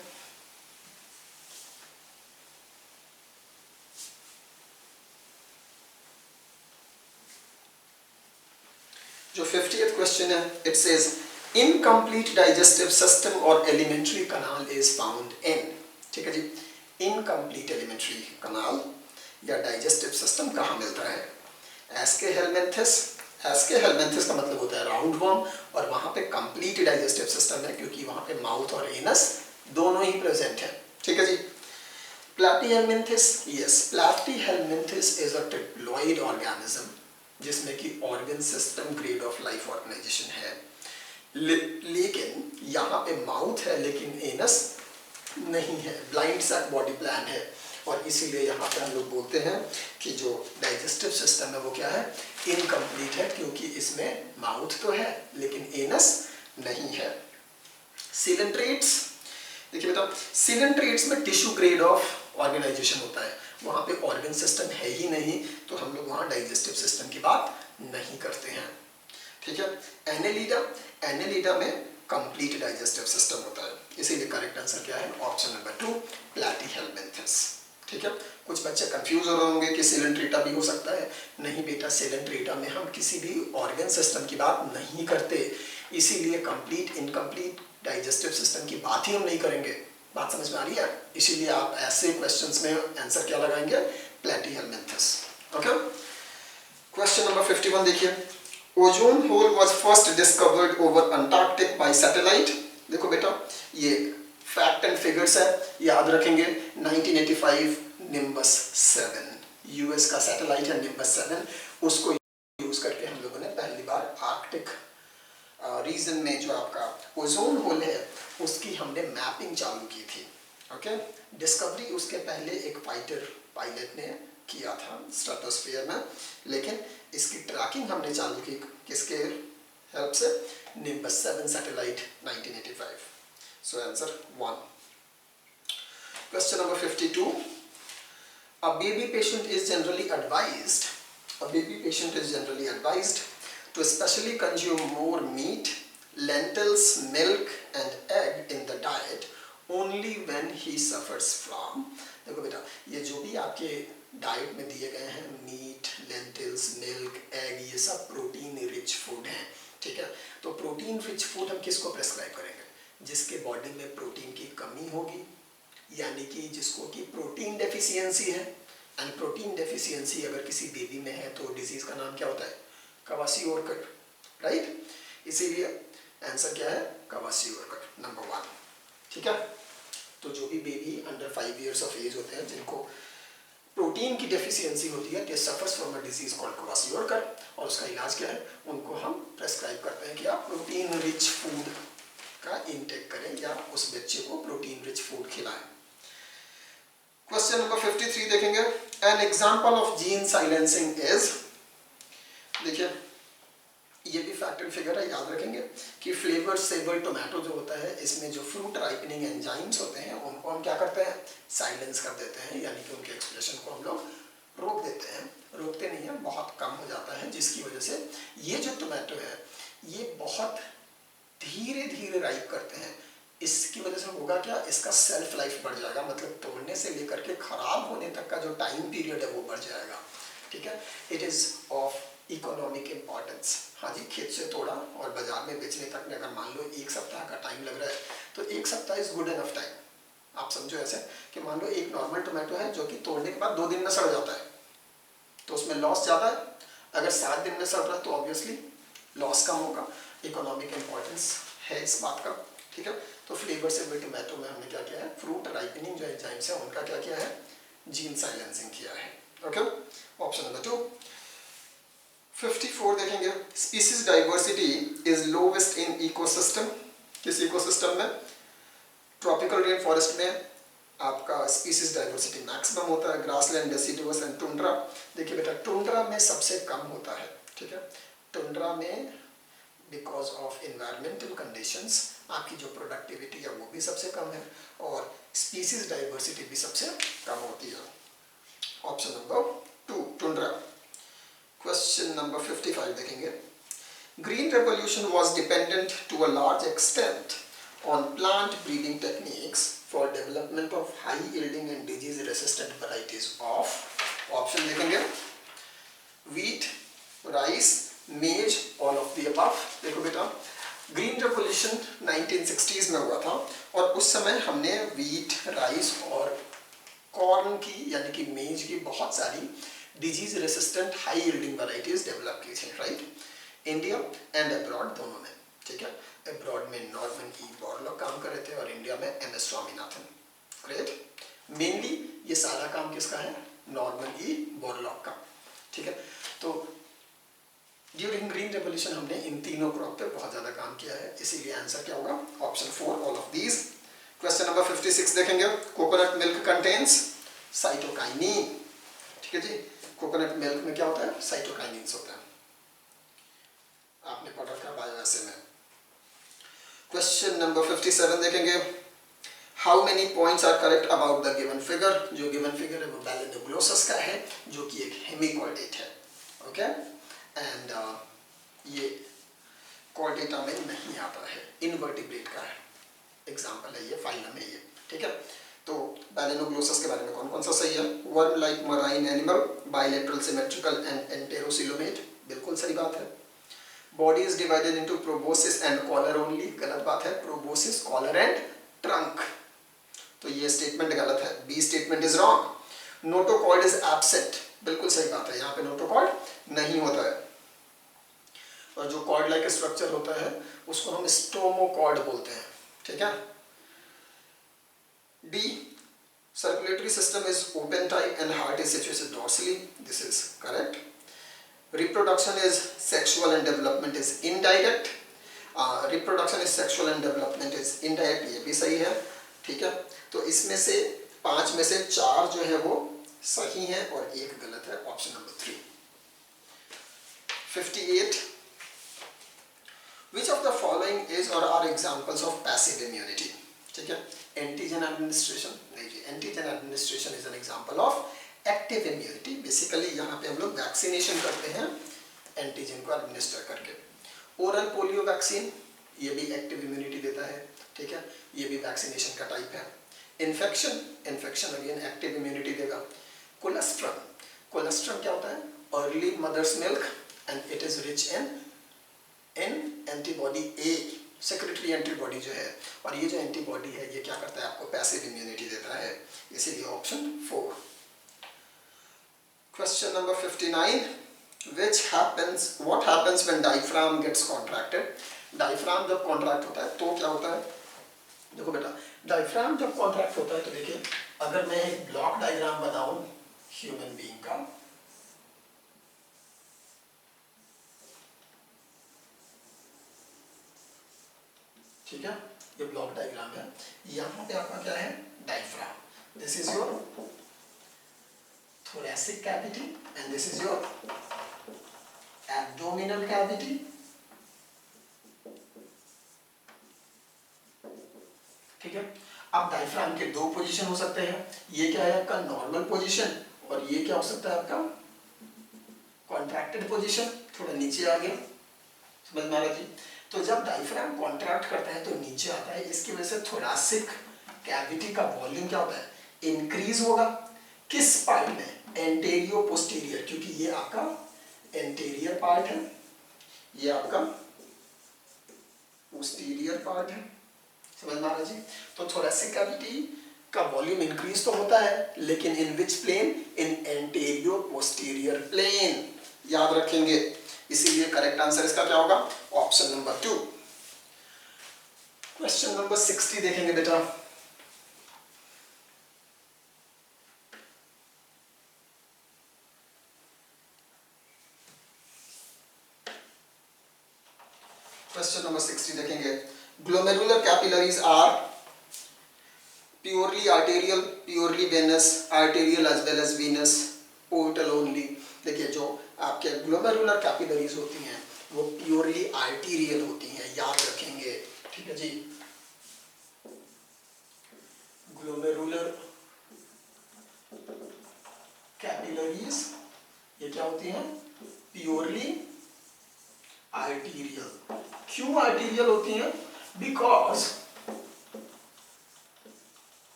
जो 50th क्वेश्चन है, it says incomplete digestive system और alimentary canal is found in. ठीक है जी, इनकम्प्लीट एलिमेंट्री कनाल या डाइजेस्टिव सिस्टम कहाँ मिलता है? एस्केहेलमिन्थिस। एस्केहेलमिन्थिस का मतलब होता है राउंड वर्म, और वहाँ पे कंप्लीट डाइजेस्टिव सिस्टम है क्योंकि वहाँ पे माउथ और एनस दोनों ही प्रेजेंट है। ठीक है जी। Platyhelminthes, yes, platyhelminthes is a triploid organism जिसमें कि organ system grade of life organisation है, लेकिन यहाँ पे माउथ है लेकिन एनस नहीं है, ब्लाइंड सैक बॉडी प्लान है, और इसीलिए यहाँ पे हम लोग बोलते हैं कि जो डाइजेस्टिव सिस्टम है वो क्या है, इनकम्प्लीट है, क्योंकि इसमें माउथ तो है लेकिन एनस नहीं है। सिलेंट्रेट्स, देखिए बेटा, सिलेंट्रेट्स में टिश्यू ग्रेड ऑफ ऑर्गेनाइजेशन होता है, वहाँ पे ऑर्गन सिस्टम है ही नहीं, तो हम लोग वहाँ डाइजेस्टिव सिस्टम की बात नहीं करते हैं, ठीक है। एनेलिडा, एनेलिडा में कंप्लीट डाइजेस्टिव सिस्टम होता है, इसीलिए करेक्ट आंसर क्या है, ऑप्शन नंबर 2 प्लैटीहेल्मिन्थस, ठीक है। कुछ बच्चे कंफ्यूज हो रहे होंगे कि सिलेंट्रेटा भी हो सकता है, नहीं बेटा, सिलेंट्रेटा में हम किसी भी ऑर्गन सिस्टम की बात नहीं करते, इसीलिए कंप्लीट इनकम्प्लीट डाइजेस्टिव सिस्टम की बात ही हम नहीं करेंगे। बात समझ में आ रही है? इसीलिए आप ऐसे क्वेश्चंस में आंसर क्या लगाएंगे, प्लैटीहेल्मिन्थस, ओके। क्वेश्चन नंबर 51 देखिए, ozone hole was first discovered over Antarctic by satellite. देखो बेटा, ये फैक्ट एंड फिगर्स है, याद रखेंगे। 1985 निम्बस 7 यूएस का सैटेलाइट है, निम्बस 7, उसको यूज करके हम लोगों ने पहली बार आर्कटिक रीजन में जो आपका ओजोन होल है उसकी हमने मैपिंग चालू की थी, ओके। डिस्कवरी उसके पहले एक फाइटर पायलट ने किया था स्ट्रेटोस्फीयर में, लेकिन इसकी ट्रैकिंग हमने चालू की किसके हेल्प से, nimbus 7 satellite 1985। So answer 1। Question number 52, a baby patient is generally advised, a baby patient is generally advised to especially consume more meat, lentils, milk and egg in the diet only when he suffers from, देखो बेटा, ये जो भी आपके diet में दिए गए हैं, मीट, लेंटिल्स, मिल्क, एग, ये सब प्रोटीन रिच फूड हैं, ठीक है। तो प्रोटीन रिच फूड हम किसको प्रेस्क्राइब करेंगे, जिसके बॉडी में प्रोटीन की कमी होगी, यानी कि जिसको कि प्रोटीन डेफिशिएंसी है, एंड प्रोटीन डेफिशिएंसी अगर किसी बेबी में है तो डिजीज का नाम क्या होता है, कवासियोरकर, राइट। इसीलिए आंसर क्या है, कवासियोरकर, नंबर 1, ठीक है। तो जो भी baby under 5 years of age होते हैं जिनको प्रोटीन की डेफिशिएंसी होती है, they suffers from a disease called kwashiorkor, और उसका इलाज क्या है, उनको हम प्रेस्क्राइब करते हैं कि आप प्रोटीन रिच फूड का इंटेक करें या उस बच्चे को प्रोटीन रिच फूड खिलाएं। क्वेश्चन नंबर 53 देखेंगे, N example of gene silencing is, देखिए ये भी फैक्ट एंड फिगर है, याद रखेंगे कि फ्लेवर सेवर टोमेटो जो होता है, इसमें जो फ्रूट राइपनिंग एंजाइम्स होते हैं उनको हम क्या करते हैं, साइलेंस कर देते हैं, यानी कि उनके एक्सप्रेशन को हम लोग रोक देते हैं, रोकते नहीं है, बहुत कम हो जाता है, जिसकी वजह से ये जो टोमेटो है ये बहुत धीरे धीरे राइप करते हैं। इसकी वजह से होगा क्या, इसका सेल्फ लाइफ बढ़ जाएगा, मतलब तोड़ने से लेकर के खराब होने तक का जो टाइम पीरियड है वो बढ़ जाएगा, ठीक है। It is of economic importance, हाँ जी, खेत से तोड़ा और बाजार में बेचने तक में अगर मान लो 1 सप्ताह का टाइम लग रहा है तो 1 सप्ताह इज गुड एनफ टाइम। आप समझो ऐसे कि मान लो एक नॉर्मल टोमेटो है जो कि तोड़ने के बाद 2 दिन में सड़ जाता है, तो उसमें लॉस ज़्यादा है, अगर 7 दिन में सड़ रहा है तो ऑब्वियसली लॉस कम होगा, इकोनॉमिक इम्पॉर्टेंस है इस बात का, ठीक है। तो फ्लेवर से टोमेटो में हमने क्या किया है, फ्रूट राइपनिंग जो एंजाइम्स है उनका क्या किया है, जीन साइलेंसिंग किया है, ओके। Option number 2। 54 देखेंगे, species diversity is lowest in ecosystem, किस इकोसिस्टम में, ट्रॉपिकल रेन फॉरेस्ट में आपका स्पीसीज डाइवर्सिटी मैक्सिमम होता है, ग्रासलैंड, डेसिडुअस एंड टुंड्रा। देखिए बेटा, टुंड्रा में सबसे कम होता है, ठीक है। टुंड्रा में बिकॉज ऑफ इन्वायरमेंटल कंडीशंस आपकी जो प्रोडक्टिविटी है वो भी सबसे कम है और स्पीसीज डाइवर्सिटी भी सबसे कम होती है। Option number 2 tundra. Question number 55 देखेंगे, green revolution was dependent to a large extent on plant breeding techniques for development of high yielding and disease resistant varieties of, option देखेंगे, wheat, rice, maize, all of the above. देखो बेटा, green revolution 1960s में हुआ था और उस समय हमने व्हीट, राइस और कॉर्न की यानी कि मेज की बहुत सारी disease resistant high yielding varieties develop की थी, राइट, इंडिया एंड अब्रॉड दोनों में, ठीक है। अब्रॉड में नॉर्मन ई बोरलॉग काम कर रहे थे और इंडिया में एम.एस. स्वामीनाथन, ग्रेट। मेनली ये सारा काम किसका है, नॉर्मन ई बोरलॉग का, ठीक है। तो ड्यूरिंग ग्रीन रेवोल्यूशन हमने इन तीनों क्रॉप पे बहुत ज़्यादा काम किया है, इसीलिए आंसर क्या होगा, option 4 all of these. Question number 56 देखेंगे, कोकोनट मिल्क कंटेन्स साइटोकाइनिन। ठीक है जी, कोकोनट मिल्क में क्या होता है, साइटोकाइनिन्स होता है, आपने पढ़ रखा बायो ऐसे में। क्वेश्चन नंबर 57 देखेंगे, how many points are correct about the given figure. जो गिवन फिगर है वो बैलेनोग्लोसस का है, जो कि एक हेमिकॉर्डेट है। ओके, एंड ये कॉर्डेटा में नहीं आता है, इनवर्टिब्रेट का है, एग्जाम्पल है ये, फाइलम है ये। ठीक है, तो बैलेनोग्लोसस के बारे में कौन कौन सा सही है, worm like marine animal, bilateral symmetrical and enterocoelomate, बिल्कुल सही बात है। Body is divided into proboscis and collar only, गलत बात है, प्रोबोसिस, कॉलर एंड ट्रंक, तो ये स्टेटमेंट गलत है, B statement is wrong. Notochord is absent, बिल्कुल सही बात है, यहाँ पे नोटोकॉर्ड नहीं होता है, और जो कॉर्ड लाइक स्ट्रक्चर होता है उसको हम स्टोमोकॉर्ड बोलते हैं। ठीक है, D circulatory system is open type and heart is situated dorsally, this is correct. Reproduction is sexual and development is indirect, reproduction is sexual and development is indirect, ये भी सही है। ठीक है, तो इसमें से 5 में से 4 जो है वो सही है और 1 गलत है, option number 3। 58, which of the following is or are examples of passive immunity। ठीक है, एंटीजन एडमिनिस्ट्रेशन नहीं जी, antigen administration is an example of active immunity. Basically यहाँ पे हम लोग वैक्सीनेशन करते हैं एंटीजन को एडमिनिस्टर करके। ओरल पोलियो वैक्सीन, ये भी एक्टिव इम्यूनिटी देता है। ठीक है, ये भी वैक्सीनेशन का टाइप है। इन्फेक्शन अगेन एक्टिव इम्यूनिटी देगा। कोलेस्ट्रम, कोलेस्ट्रम क्या होता है, early mother's milk and it is rich in antibody A, secretory antibody जो है, और ये जो एंटीबॉडी है ये क्या करता है, आपको पैसिव इम्यूनिटी देता है, इसीलिए option 4। Question number 59, what happens when diaphragm gets contracted। Diaphragm जब कॉन्ट्रैक्ट होता है तो क्या होता है, देखो बेटा, डायफ्राम जब कॉन्ट्रैक्ट होता है तो देखिए, अगर मैं एक ब्लॉक डायग्राम बनाऊं ह्यूमन बीइंग का, ठीक है, ये ब्लॉक डायग्राम है, यहाँ पे आपका क्या है, diaphragm, this is your thoracic cavity and this is your abdominal cavity। ठीक है, अब डायफ्राम के 2 पोजीशन हो सकते हैं, ये क्या है आपका नॉर्मल पोजीशन, और ये क्या हो सकता है आपका कॉन्ट्रैक्टेड पोजीशन, थोड़ा नीचे आ गया, समझ में आ रहा जी। तो जब डायफ्राम कॉन्ट्रैक्ट करता है तो नीचे आता है, इसकी वजह से थोरासिक कैविटी का वॉल्यूम क्या होता है, इंक्रीज होगा। किस पार्ट में, एंटेरियो पोस्टीरियर, क्योंकि ये आपका एंटेरियर पार्ट है, ये आपका पोस्टीरियर पार्ट है, समझ में आ रहा जी। तो थोरेसिक कैविटी का वॉल्यूम इंक्रीज तो होता है, लेकिन इन विच प्लेन, इन एंटेरियो पोस्टीरियर प्लेन, याद रखेंगे, इसीलिए करेक्ट आंसर इसका क्या होगा, ऑप्शन नंबर 2। क्वेश्चन नंबर 60 देखेंगे बेटा, क्वेश्चन नंबर 60 देखेंगे, glomerular capillaries are purely arterial, purely venous, arterial as well as venous, portal only. देखिए, जो आपके ग्लोमेरुलर कैपिलरीज होती हैं वो प्योरली आर्टेरियल होती हैं, याद रखेंगे। ठीक है जी, ग्लोमेरुलर कैपिलरीज ये क्या होती हैं, प्योरली आर्टेरियल। क्यों आर्टेरियल होती हैं, because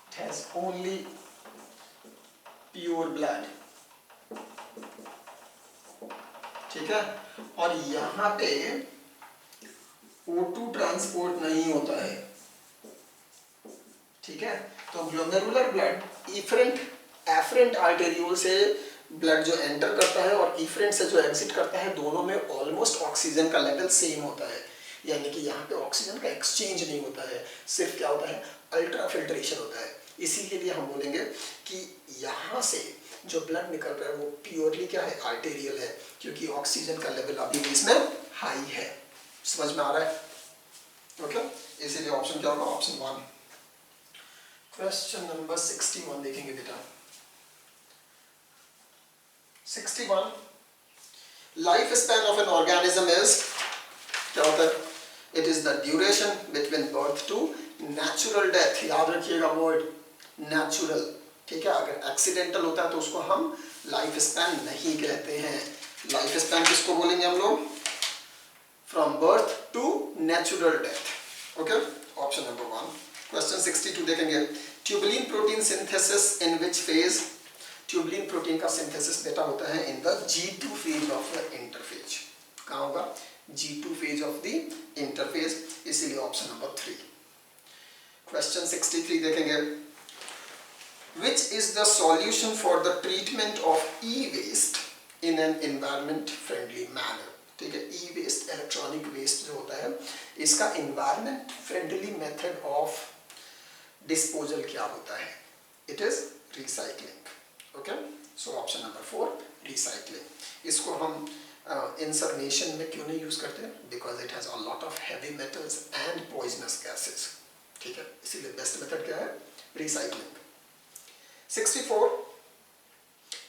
it has only pure blood। ठीक है, और यहां पे O2 ट्रांसपोर्ट नहीं होता है। ठीक है, तो ग्लोमेरुलर ब्लड एफरेंट आर्टेरियोल से ब्लड जो एंटर करता है और इफरेंट से जो एग्जिट करता है, दोनों में ऑलमोस्ट ऑक्सीजन का लेवल सेम होता है, यानी कि यहाँ पे ऑक्सीजन का एक्सचेंज नहीं होता है, सिर्फ क्या होता है, अल्ट्रा फिल्ट्रेशन होता है। इसीलिए भी हम बोलेंगे कि यहाँ से जो ब्लड निकल रहा है वो प्योरली क्या है, आर्टेरियल है, क्योंकि ऑक्सीजन का लेवल अभी भी इसमें हाई है। समझ में आ रहा है? ओके, इसीलिए ऑप्शन क्या होगा? ऑप्शन 1। क्वेश्चन नंबर 61 देखेंगे बेटा। 61, life span of an organism is, क्या होता है? It is the duration between birth to natural death. याद रखिएगा वर्ड नेचुरल, ठीक है? अगर एक्सीडेंटल होता है तो उसको हम लाइफ स्पैन नहीं कहते हैं। लाइफ स्पैन किसको बोलेंगे हम लोग? From birth to natural death. Okay, option number 1। Question 62 देखेंगे। Tubulin protein synthesis in which phase? Tubulin protein का सिंथेसिस बेटा होता है in the G2 phase of the interphase. कहाँ होगा? G2 phase of the interphase, इसीलिए ऑप्शन नंबर 3। क्वेश्चन 63 देखेंगे। Which is the solution for the treatment of e-waste in an environment friendly manner? ठीक है, e-waste इलेक्ट्रॉनिक वेस्ट जो होता है, इसका environment friendly method of disposal क्या होता है? It is recycling. Okay, so option number 4 recycling. इसको हम इंसर्नेशन में क्यों नहीं यूज करते? Because it has a lot of heavy metals and poisonous gases. ठीक है, इसीलिए बेस्ट मेथड क्या है? Recycling. 64,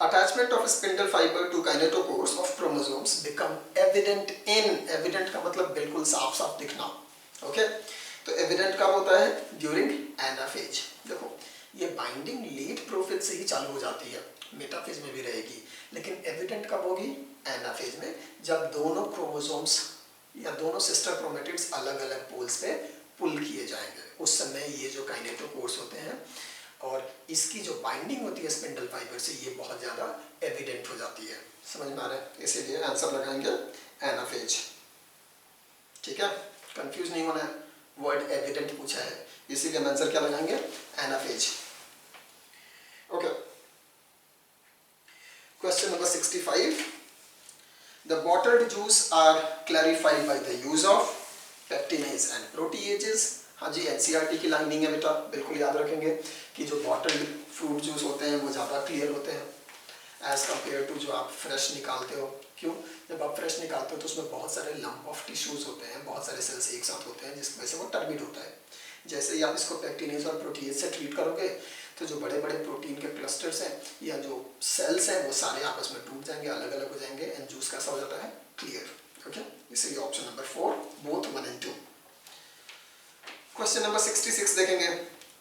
attachment of spindle fiber to kinetochores of chromosomes become evident in, evident का मतलब बिल्कुल साफ साफ दिखना। ओके, तो एविडेंट कब होता है? During anaphase. देखो, ये बाइंडिंग लेट प्रोफेज से ही चालू हो जाती है, मेटाफेज में भी रहेगी, लेकिन एविडेंट कब होगी? एनाफेज में, जब दोनों क्रोमोसोम्स या दोनों सिस्टर क्रोमेटिड्स अलग अलग पोल्स पे पुल किए जाएंगे। उस समय ये जो काइनेटोकोर्स होते हैं और इसकी जो बाइंडिंग होती है स्पिंडल फाइबर से, ये बहुत ज़्यादा एविडेंट हो जाती है। समझ में आ रहा है? इसीलिए आंसर लगाएंगे एनाफेज। ठीक है, कंफ्यूज नहीं होना है, वर्ड एविडेंट पूछा है, इसीलिए हम आंसर क्या लगाएंगे? Anaphase. Okay, question number 65, the bottled juice are clarified by the use of pectinase and proteases. हाँ जी, एनसीईआरटी की लाइनिंग है बेटा, बिल्कुल याद रखेंगे कि जो बॉटल्ड फ्रूट जूस होते हैं वो ज़्यादा क्लियर होते हैं एज कम्पेयर टू जो आप फ्रेश निकालते हो। क्यों? जब आप फ्रेश निकालते हो तो उसमें बहुत सारे लंप ऑफ टिश्यूज होते हैं, बहुत सारे सेल्स एक साथ होते हैं, जिसकी वजह से वो टर्बिड होता है। जैसे ही आप इसको पेक्टिनेज और प्रोटीएज से ट्रीट करोगे तो जो बड़े बड़े प्रोटीन के क्लस्टर्स हैं या जो सेल्स हैं वो सारे आपस में टूट जाएंगे, अलग अलग हो जाएंगे एंड जूस कैसा हो जाता है? क्लियर। ओके, इसीलिए option number 4 both 1 and 2। Question number 66 देखेंगे।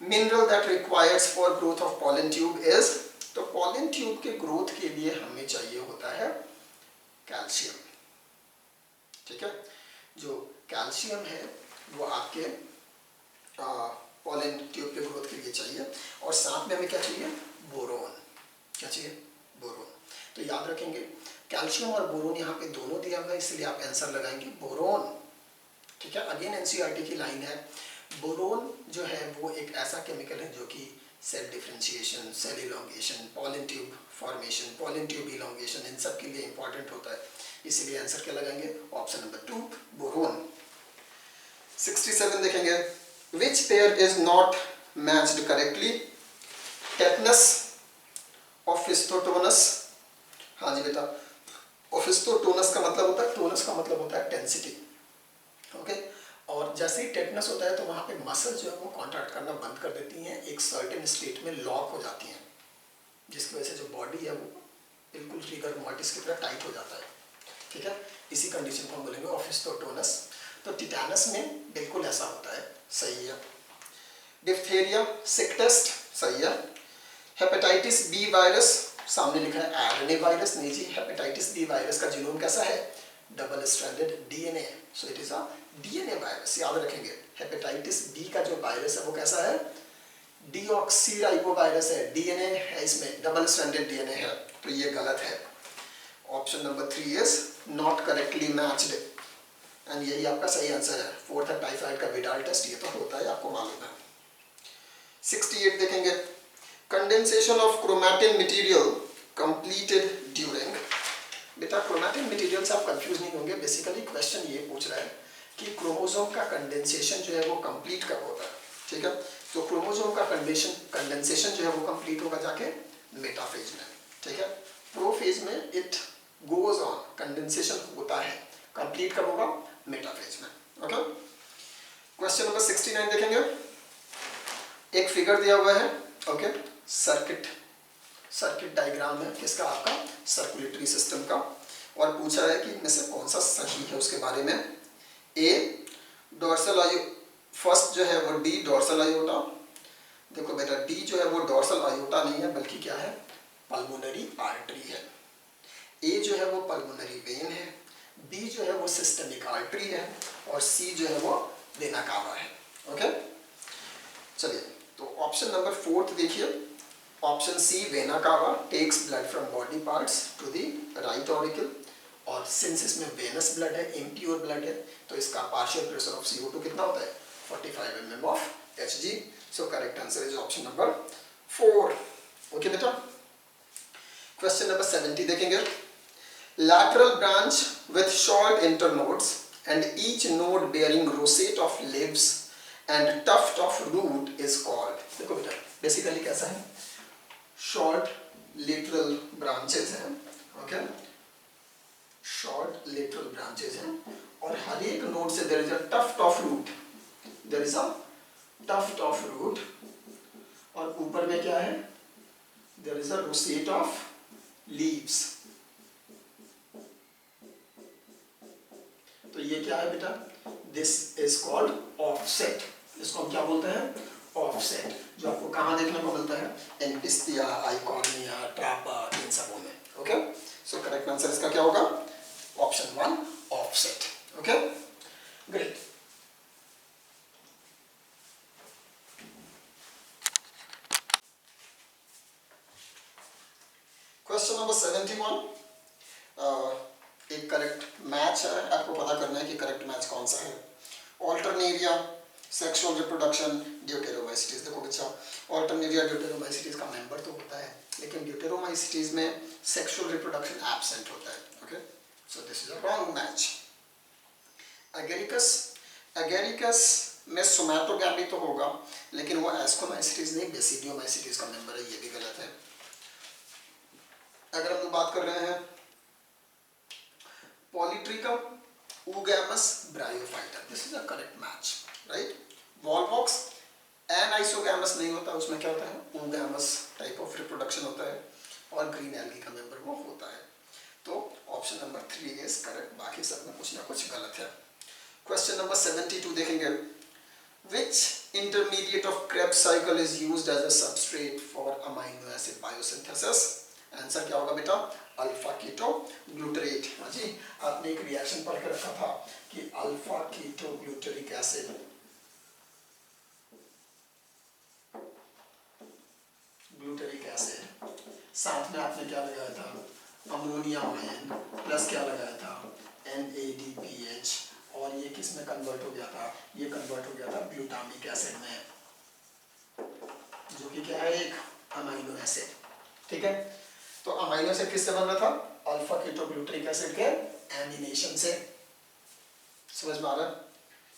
Mineral that requires for growth of pollen tube is, तो पॉलन ट्यूब के ग्रोथ के लिए हमें चाहिए होता है कैल्शियम। ठीक है, जो कैल्शियम है वो आपके पॉलन ट्यूब के ग्रोथ के लिए चाहिए, और साथ में हमें क्या चाहिए? बोरोन। क्या चाहिए? बोरोन। तो याद रखेंगे कैल्शियम और बोरोन यहाँ पे दोनों दिया हुआ है, इसलिए आप आंसर लगाएंगे बोरोन। ठीक है, अगेन एनसीईआरटी की लाइन है। बोरोन जो है वो एक ऐसा केमिकल है जो कि cell differentiation, cell elongation, pollen tube formation, pollen tube elongation, इन सब के लिए इंपॉर्टेंट होता है, इसीलिए आंसर क्या लगाएंगे? Option number 2 boron. 67 देखेंगे। Which pair is not matched correctly? Tetanus, opisthotonus. हाँ जी बेटा, ऑफिस्टोटोनस का मतलब होता है, टोनस का मतलब होता है टेंसिटी। ओके, और जैसे ही टेटनस होता है तो वहाँ पे मसल जो है वो कॉन्ट्रैक्ट करना बंद कर देती हैं, एक सर्टेन स्टेट में लॉक हो जाती हैं, जिसकी वजह से जो बॉडी है वो बिल्कुल रिगर मॉर्टिस की तरह टाइट हो जाता है। ठीक है, इसी कंडीशन को हम बोलेंगे ऑफिस्टोटोनस। तो टिटानस में बिल्कुल ऐसा होता है, सही है। डिप्थेरिया, सिक टेस्ट, सही है। हेपेटाइटिस बी वायरस, सामने लिखा है आरएनए वायरस, नहीं जी, हेपेटाइटिस बी वायरस का जीनोम कैसा है? Double stranded DNA, so it is a DNA virus. याद रखेंगे हेपेटाइटिस बी का जो वायरस है वो कैसा है? डीऑक्सीराइबोवायरस है, डीएनए है इसमें, डबल स्ट्रैंडेड डीएनए है, तो ये गलत है। Option number 3 is not correctly matched, and यही आपका सही आंसर है। फोर्थ है टाइफाइड का विडाल टेस्ट, ये तो होता है, आपको मालूम है। 68 देखेंगे। Condensation of chromatin material completed during. बेटा क्रोमैटिन मटेरियल से आप कंफ्यूज नहीं होंगे, बेसिकली क्वेश्चन ये पूछ रहा है कि क्रोमोसोम का कंडेंसेशन जो है वो कंप्लीट कब होता है। ठीक है, तो क्रोमोसोम का कंडेंसेशन जो है वो कंप्लीट होगा जाके मेटाफेज में। ठीक है, प्रोफेज में इट गोज ऑन, कंडेंसेशन होता है, कंप्लीट कब होगा? मेटाफेज में। ओके, क्वेश्चन नंबर 69 देखेंगे। एक फिगर दिया हुआ है, ओके, सर्किट डायग्राम है किसका, आपका सर्कुलेटरी सिस्टम का, और पूछा है कि इनमें से कौन सा सही है उसके बारे में। ए डोर्सल आयो, फर्स्ट जो है वो डी डोर्सल आयोटा। देखो बेटा डी जो है वो डोर्सल आयोटा नहीं है बल्कि क्या है, पल्मोनरी आर्टरी है। ए जो है वो पल्मोनरी वेन है, बी जो है वो सिस्टमिक आर्टरी है, और सी जो है वो वेना कावा है। ओके, चलिए तो ऑप्शन नंबर 4 देखिए, option C vena cava takes blood from body parts to the right auricle, और सिंस इसमें वेनस ब्लड है, इम्प्योर ब्लड है, तो इसका पार्शियल प्रेशर ऑफ CO2 कितना होता है, 45 mm of Hg। So correct answer is option number 4। Okay बेटा, क्वेश्चन नंबर 70 देखेंगे। lateral branch with short internodes and each node bearing rosette of leaves and tuft of root is called। देखो बेटा basically कैसा है, short lateral branches हैं, okay, short lateral branches हैं, और हर एक नोड से there is a tuft of root, there is a tuft of root, और ऊपर में क्या है, there is a rosette of leaves. तो ये क्या है बेटा, दिस इज कॉल्ड ऑफसेट। इसको हम क्या बोलते हैं, ऑफसेट, जो आपको कहाँ देखने को मिलता है, एंटिस्टिया, आइकॉनिया, ट्रापा, इन सबों में। ओके, सो करेक्ट आंसर इसका क्या होगा, option 1 offset. Okay, great. Question number 71, एक करेक्ट मैच है, आपको पता करना है कि करेक्ट मैच कौन सा है। Alternaria, sexual reproduction, deuteromycetes. देखो बच्चा, ऑल्टरनेरिया ड्यूटेरोमाइसिटीज का मेंबर तो होता है, लेकिन ड्यूटेरोमाइसिटीज में सेक्सुअल रिप्रोडक्शन एब्सेंट होता है। Okay, so this is a wrong match. Agaricus, agaricus में सोमैटोगैमी तो होगा, लेकिन वो एस्कोमाइसिटीज नहीं, बेसिडियोमाइसिटीज का मेंबर है, ये भी गलत है। अगर हम लोग बात कर रहे हैं polytrichum, oogamous, bryophyta, this is a correct match, right. Volvox anisogamous नहीं होता, उसमें क्या होता है, ऊगैमस टाइप ऑफ रिप्रोडक्शन होता है, और ग्रीन एल्गी का मेंबर वो होता है। तो ऑप्शन नंबर 3 इज करेक्ट, बाकी सब में कुछ ना कुछ गलत है। क्वेश्चन नंबर 72 देखेंगे। Which intermediate of Krebs cycle is used as a substrate for amino acid biosynthesis? Answer क्या होगा बेटा, अल्फा कीटो ग्लूटरेट। हाँ जी, आपने एक रिएक्शन पढ़ के रखा था कि अल्फा कीटो ग्लूटरिक एसिड, ग्लूटरिक एसिड, साथ में आपने क्या लगाया था, अमोनिया आयन, प्लस क्या लगाया था, NADPH, और ये किस में कन्वर्ट हो गया था, ये कन्वर्ट हो गया था ग्लूटामिक एसिड में, जो कि क्या है, एक अमाइनो एसिड। ठीक है, तो अमाइनो एसिड किससे बन रहा था, अल्फा कीटोग्लूटरिक एसिड के एमिनेशन से। समझ में आ रहा है,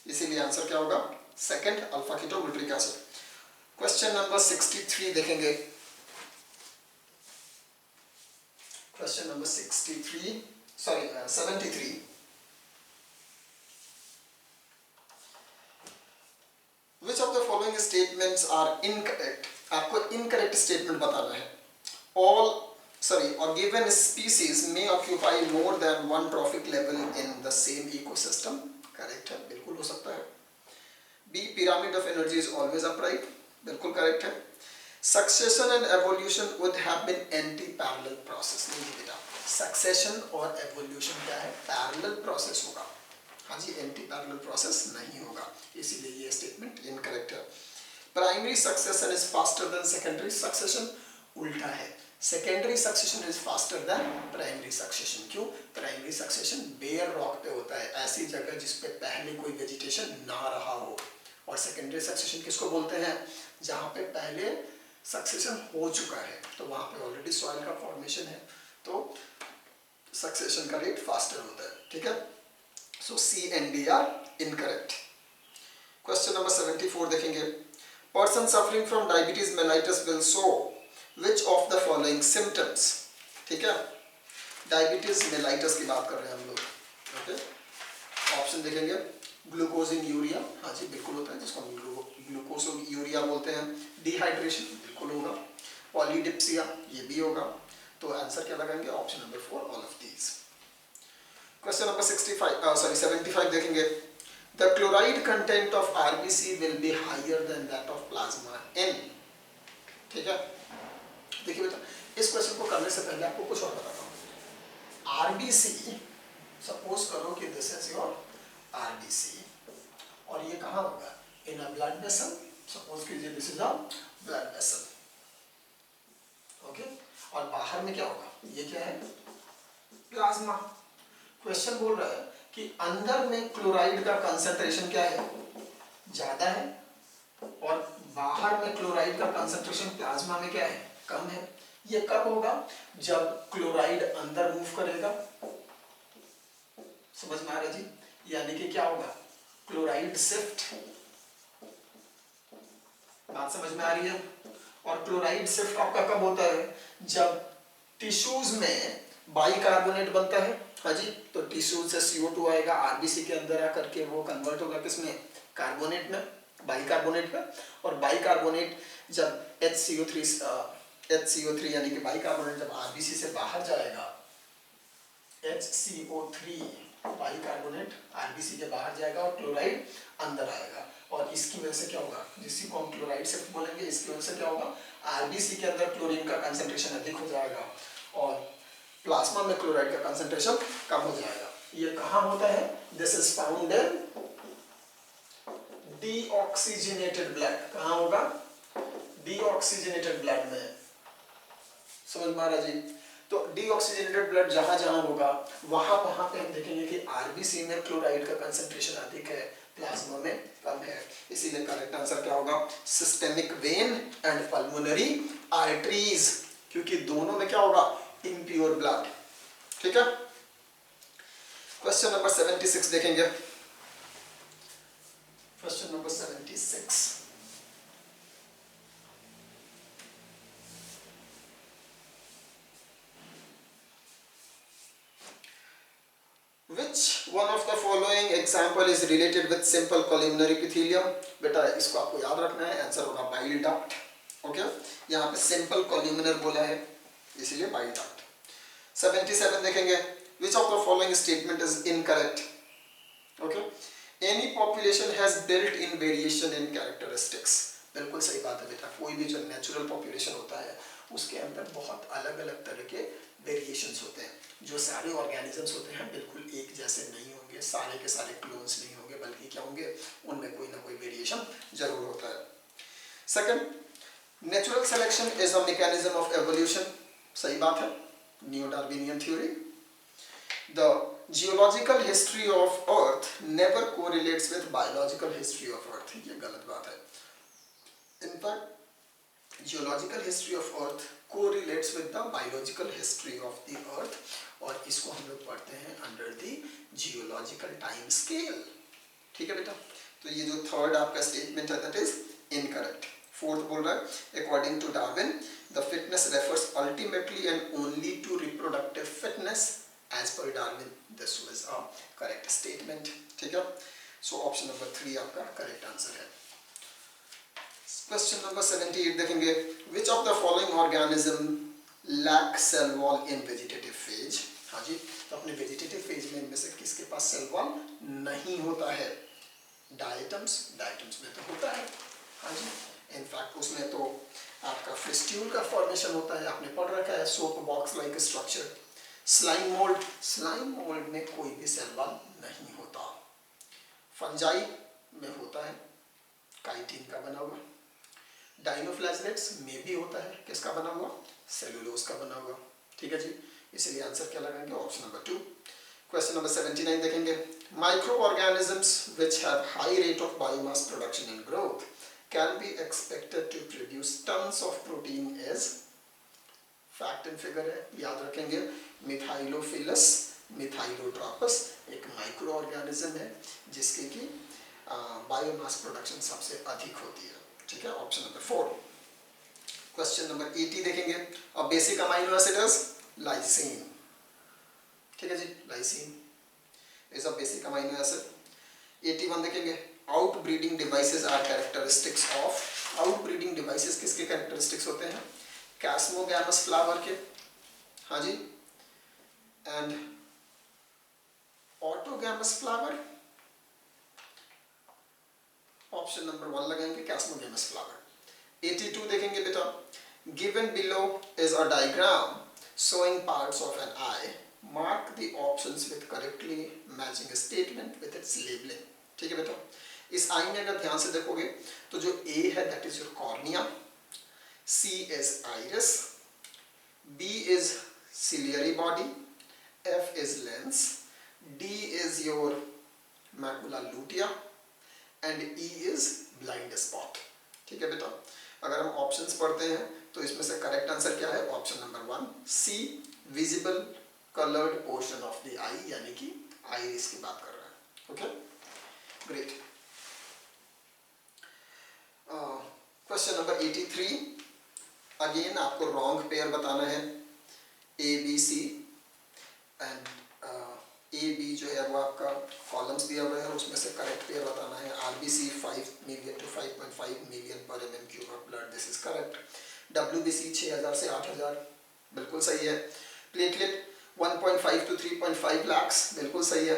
इसीलिए आंसर क्या होगा, second, alpha ketoglutaric acid. Question number 63 देखेंगे। Question number 73। Which of the following statements are incorrect? आपको इनकरेक्ट स्टेटमेंट बताना है। Or given species may occupy more than one trophic level in the same ecosystem. Correct है, बिल्कुल हो सकता है। B, pyramid of energy is always upright. बिल्कुल correct है। Succession and evolution would have been anti-parallel process. नहीं बेटा, succession और एवोल्यूशन क्या है, पैरेलल प्रोसेस होगा। हाँ जी, एंटी पैरेलल प्रोसेस नहीं होगा, इसीलिए ये स्टेटमेंट इनकरेक्ट है। Primary succession is faster than secondary succession, उल्टा है, secondary succession is faster than primary succession. क्यों, प्राइमरी सक्सेशन बेयर रॉक पे होता है, ऐसी जगह जिस पे पहले कोई वेजिटेशन ना रहा हो, और सेकेंडरी सक्सेशन किसको बोलते हैं, जहाँ पे पहले सक्सेशन हो चुका है, तो वहाँ पे ऑलरेडी सॉइल का फॉर्मेशन है, तो सक्सेशन का रेट फास्टर होता है। ठीक है, सो C and D are incorrect. Question number 74 देखेंगे। Person suffering from diabetes mellitus will show which of the following symptoms. ठीक है, डायबिटीज मेलाइटस की बात कर रहे हैं हम लोग। ओके, ऑप्शन देखेंगे, ग्लूकोज इन यूरिया, हाँ जी बिल्कुल होता है, जिसको हम ग्लूकोज यूरिया बोलते हैं। डिहाइड्रेशन बिल्कुल होगा। पॉलीडिप्सिया ये भी होगा। तो आंसर क्या लगाएंगे? Option number 4 all of these. Question number 75 देखेंगे। The chloride content of RBC will be higher than that of plasma in. ठीक है, देखिए बेटा इस क्वेश्चन को करने से पहले आपको कुछ और बताता हूँ। आरबीसी, सपोज करो कि दिस इज योर आरबीसी और ये कहाँ होगा? इन अ ब्लड वेसल। सपोज कीजिए this is a blood vessel, okay. और बाहर में क्या होगा? ये क्या है? प्लाज्मा। क्वेश्चन बोल रहा है कि अंदर में क्लोराइड का कंसंट्रेशन क्या है? ज्यादा है, और बाहर में क्लोराइड का कंसंट्रेशन प्लाज्मा में क्या है? कम है। ये कब होगा? जब क्लोराइड अंदर मूव करेगा। समझ में आ रहा है जी? यानी कि क्या होगा? Chloride shift. बात समझ में आ रही है? और क्लोराइड शिफ्ट आपका कब होता है? जब टिश्यूज में बाइकार्बोनेट बनता है, हाँ जी, तो टिश्यूज से CO2 आएगा, आरबीसी के अंदर आकर के वो कन्वर्ट होगा किसमें? कार्बोनेट में, बाइकार्बोनेट में। और बाइकार्बोनेट जब HCO3 यानी कि बाइकार्बोनेट जब आरबीसी से बाहर जाएगा, HCO3 बाइकार्बोनेट आरबीसी के बाहर जाएगा और क्लोराइड अंदर आएगा। और इसकी वजह से क्या होगा? जिसको हम क्लोराइड शिफ्ट बोलेंगे, इसकी वजह से क्या होगा? आरबीसी के अंदर क्लोरीन का कंसंट्रेशन अधिक हो जाएगा और प्लाज्मा में क्लोराइड का कंसंट्रेशन कम हो जाएगा। ये कहाँ होता है? This is found in deoxygenated blood. कहाँ होगा? डीऑक्सीजनेटेड ब्लड में। समझ में आ रहा जी? तो डीऑक्सीजनेटेड ब्लड जहां जहां होगा वहां वहां पे हम देखेंगे कि आरबीसी में क्लोराइड का कंसंट्रेशन अधिक है, प्लाज्मा में कम है। इसीलिए करेक्ट आंसर क्या होगा? Systemic when and pulmonary arteries, क्योंकि दोनों में क्या होगा? Impure blood. ठीक है, क्वेश्चन नंबर 76 देखेंगे। Question number 76, Which one of the following example is related with simple columnar epithelium? बेटा इसको आपको याद रखना है, आंसर होगा बाइल डक्ट। ओके, यहाँ पे सिंपल कॉल्यूमिनर बोला है इसीलिए बाइल डक्ट। 77 देखेंगे। Which of the following statement is incorrect? Okay, any population has built-in variation in characteristics. बिल्कुल सही बात है बेटा। कोई भी जो नेचुरल पॉपुलेशन होता है उसके अंदर बहुत अलग अलग तरह के वेरिएशंस होते हैं। जो सारे ऑर्गेनिजम्स होते हैं बिल्कुल एक जैसे नहीं होंगे, सारे के सारे क्लोन्स नहीं होंगे, बल्कि क्या होंगे? उनमें कोई ना कोई वेरिएशन जरूर होता है। Second, natural selection is a mechanism of evolution. सही बात है, new Darwinian theory. The geological history of earth never correlates with biological history of earth. ये गलत बात है। In fact geological history of earth correlates with the biological history of the earth, और इसको हम लोग पढ़ते हैं under the geological time scale. ठीक है बेटा, तो ये जो थर्ड आपका स्टेटमेंट है दैट इज इनकरेक्ट। फोर्थ बोल रहा है according to Darwin the fitness refers ultimately and only to reproductive fitness as per Darwin. This was a correct statement. ठीक है, सो ऑप्शन नंबर 3 आपका करेक्ट आंसर है। Question number 78 देखेंगे। Which of the following organism lack cell wall in vegetative phase? हाँ जी, तो अपने vegetative phase में इनमें से किसके पास सेल वॉल नहीं होता है? डायटम्स में तो होता है, हाँ जी। इनफैक्ट उसमें तो आपका फिस्ट्यूल का फॉर्मेशन होता है, आपने पढ़ रखा है, soap box like structure. Slime mould में कोई भी सेल वॉल नहीं होता। फंजाई में होता है, काइटिन का बना हुआ। डाइनोफ्लैजलेट्स में भी होता है, किसका बना हुआ? सेलुलोज का बना हुआ। ठीक है जी, इसलिए आंसर क्या लगाएंगे? Option number 2। क्वेश्चन नंबर 79 देखेंगे। Micro organisms which have high rate of biomass production and growth can be expected to produce tons of protein as. Fact and figure है, याद रखेंगे। मिथाइलोफिलस मिथाइलोट्रोपस एक माइक्रो ऑर्गेनिज्म है जिसके की बायोमास प्रोडक्शन सबसे अधिक होती है। ठीक है, ऑप्शन नंबर 4। क्वेश्चन नंबर 80 देखेंगे। A basic amino acid is lysine. ठीक है जी, lysine is a basic amino acid. 81 देखेंगे, outbreeding devices are characteristics of, outbreeding devices किसके कैरेक्टरिस्टिक्स होते हैं? कैस्मोगैमस फ्लावर के, हाँ जी, and autogamous flower, option number 1 लगाएंगे कैस्मोगैमस फ्लावर। 82 देखेंगे बेटा, given below is a diagram showing parts of an eye, mark the options with correctly matching a statement with its labeling। ठीक है बेटा, इस आई में अगर ध्यान से देखोगे तो जो ए है that is your cornea, C is iris, B is ciliary body, F is lens, D is your macula lutea and E is blind spot। ठीक है बेटा, अगर हम ऑप्शंस पढ़ते हैं तो इसमें से करेक्ट आंसर क्या है? Option number 1 C, visible coloured portion of the eye, यानी कि आइरिस की बात कर रहा है। Okay, great. Question number 83, again आपको रॉन्ग पेयर बताना है, A B C and A B जो है वो आपका कॉलम्स दिया हुआ है, उसमें से करेक्ट पेयर बताना है। आरबीसी 5 मिलियन टू 5.5 मिलियन पर MM cube of blood, this is correct. WBC 6000 से 8000, बिल्कुल सही है। प्लेटलेट 1.5 टू 3.5 लाख, बिल्कुल सही है।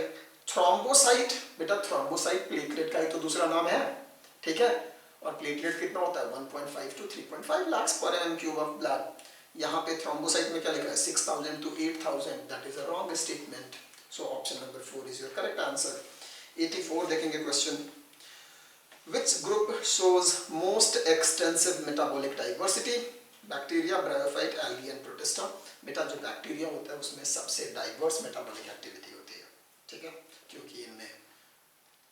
थ्रोम्बोसाइट, बेटा थ्रोम्बोसाइट प्लेटलेट का ही तो दूसरा नाम है, ठीक है, और प्लेटलेट कितना होता है? 1.5 टू 3.5 लाख पर एमएम क्यूब ऑफ ब्लड। यहाँ पे थ्रोम्बोसाइट में क्या लिखा है? 6000 to 8000, that is a wrong statement, so option number 4 is your correct answer. 84 देखेंगे question, which group shows most extensive metabolic diversity? Bacteria, bryophyte, algae and protista. बेटा जो bacteria होता है उसमें सबसे डाइवर्स मेटाबॉलिक एक्टिविटी होती है, ठीक है, क्योंकि इनमें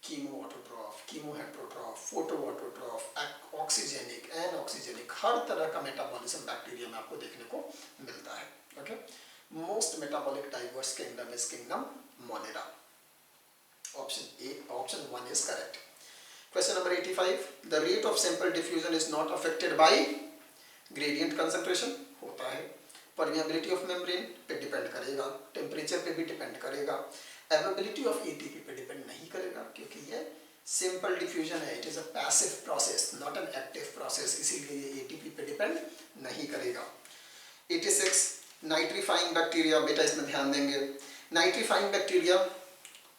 chemo autotroph, chemo heterotroph, photo autotroph, oxygenic, anoxygenic, हर तरह का मेटाबॉलिज्म बैक्टीरिया में आपको देखने को मिलता है। Okay, most metabolic diverse kingdom is kingdom Monera. Option A, option 1 is correct. Question number 85, the rate of sample diffusion is not affected by gradient concentration, होता है। permeability of membrane पे depend करेगा, टेम्परेचर पे भी depend करेगा, availability of ATP पे depend नहीं करेगा, क्योंकि ये सिंपल डिफ्यूजन है, it is a passive process not an active process, इसीलिए ये ATP पे डिपेंड नहीं करेगा। 86, नाइट्रीफाइंग बैक्टीरिया, बेटा इसमें ध्यान देंगे, नाइट्रीफाइंग बैक्टीरिया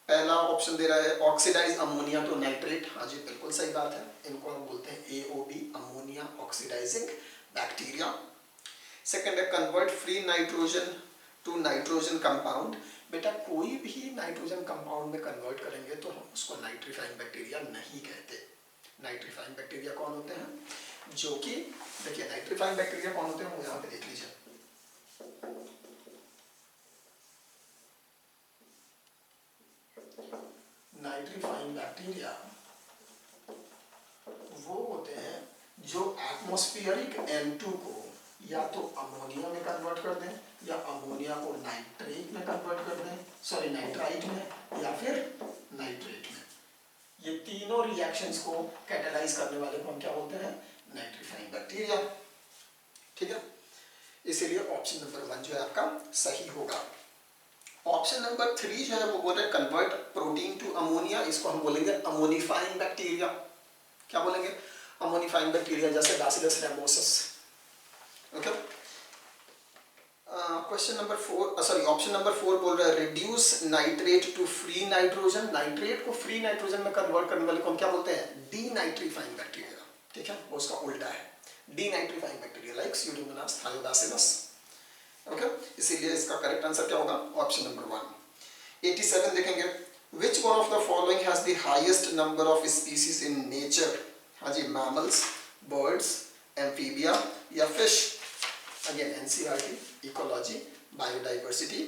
पहला ऑप्शन दे रहा है ऑक्सीडाइज अमोनिया टू नाइट्रेट, हाँ जी बिल्कुल सही बात है, इनको हम बोलते हैं AOB, ammonia oxidising bacteria. Second है convert free nitrogen to nitrogen compound, बेटा कोई भी नाइट्रोजन कंपाउंड में कन्वर्ट करेंगे तो हम उसको नाइट्रीफाइंग बैक्टीरिया नहीं कहते। नाइट्रीफाइंग बैक्टीरिया कौन होते हैं? जो कि देखिए नाइट्रीफाइंग बैक्टीरिया कौन होते हैं वो यहाँ पे देख लीजिए, नाइट्रीफाइंग बैक्टीरिया वो होते हैं जो एटमॉस्फेरिक N2 को या तो अमोनिया में कन्वर्ट कर दें या अमोनिया को नाइट्रेट में कन्वर्ट कर दें, सॉरी नाइट्राइट में या फिर नाइट्रेट में। ये तीनों रिएक्शंस को कैटेलाइज करने वाले को हम क्या बोलते हैं? नाइट्रीफाइंग बैक्टीरिया, ठीक है, इसीलिए ऑप्शन नंबर 1 जो है आपका सही होगा। ऑप्शन नंबर 3 जो है वो बोल रहे हैं कन्वर्ट प्रोटीन टू अमोनिया, इसको हम बोलेंगे अमोनिफाइंग बैक्टीरिया। क्या बोलेंगे? अमोनिफाइंग बैक्टीरिया, जैसे bacillus ramosus. Okay, question number 4, sorry option number 4 बोल रहा है reduce nitrate to free nitrogen, nitrate को फ्री नाइट्रोजन में कन्वर्ट करने वाले को हम क्या बोलते हैं? डीनाइट्रीफाइंग बैक्टीरिया, ठीक है, वो उसका उल्टा है, denitrifying bacteria like Pseudomonas, Thiobacillus. Okay, इसीलिए इसका करेक्ट आंसर क्या होगा? Option number 1। 87 देखेंगे, विच one of the following has the highest number of species in nature? हाँ जी, मैमल्स, बर्ड्स, एम्फीबिया या fish. Again NCERT, ecology, biodiversity,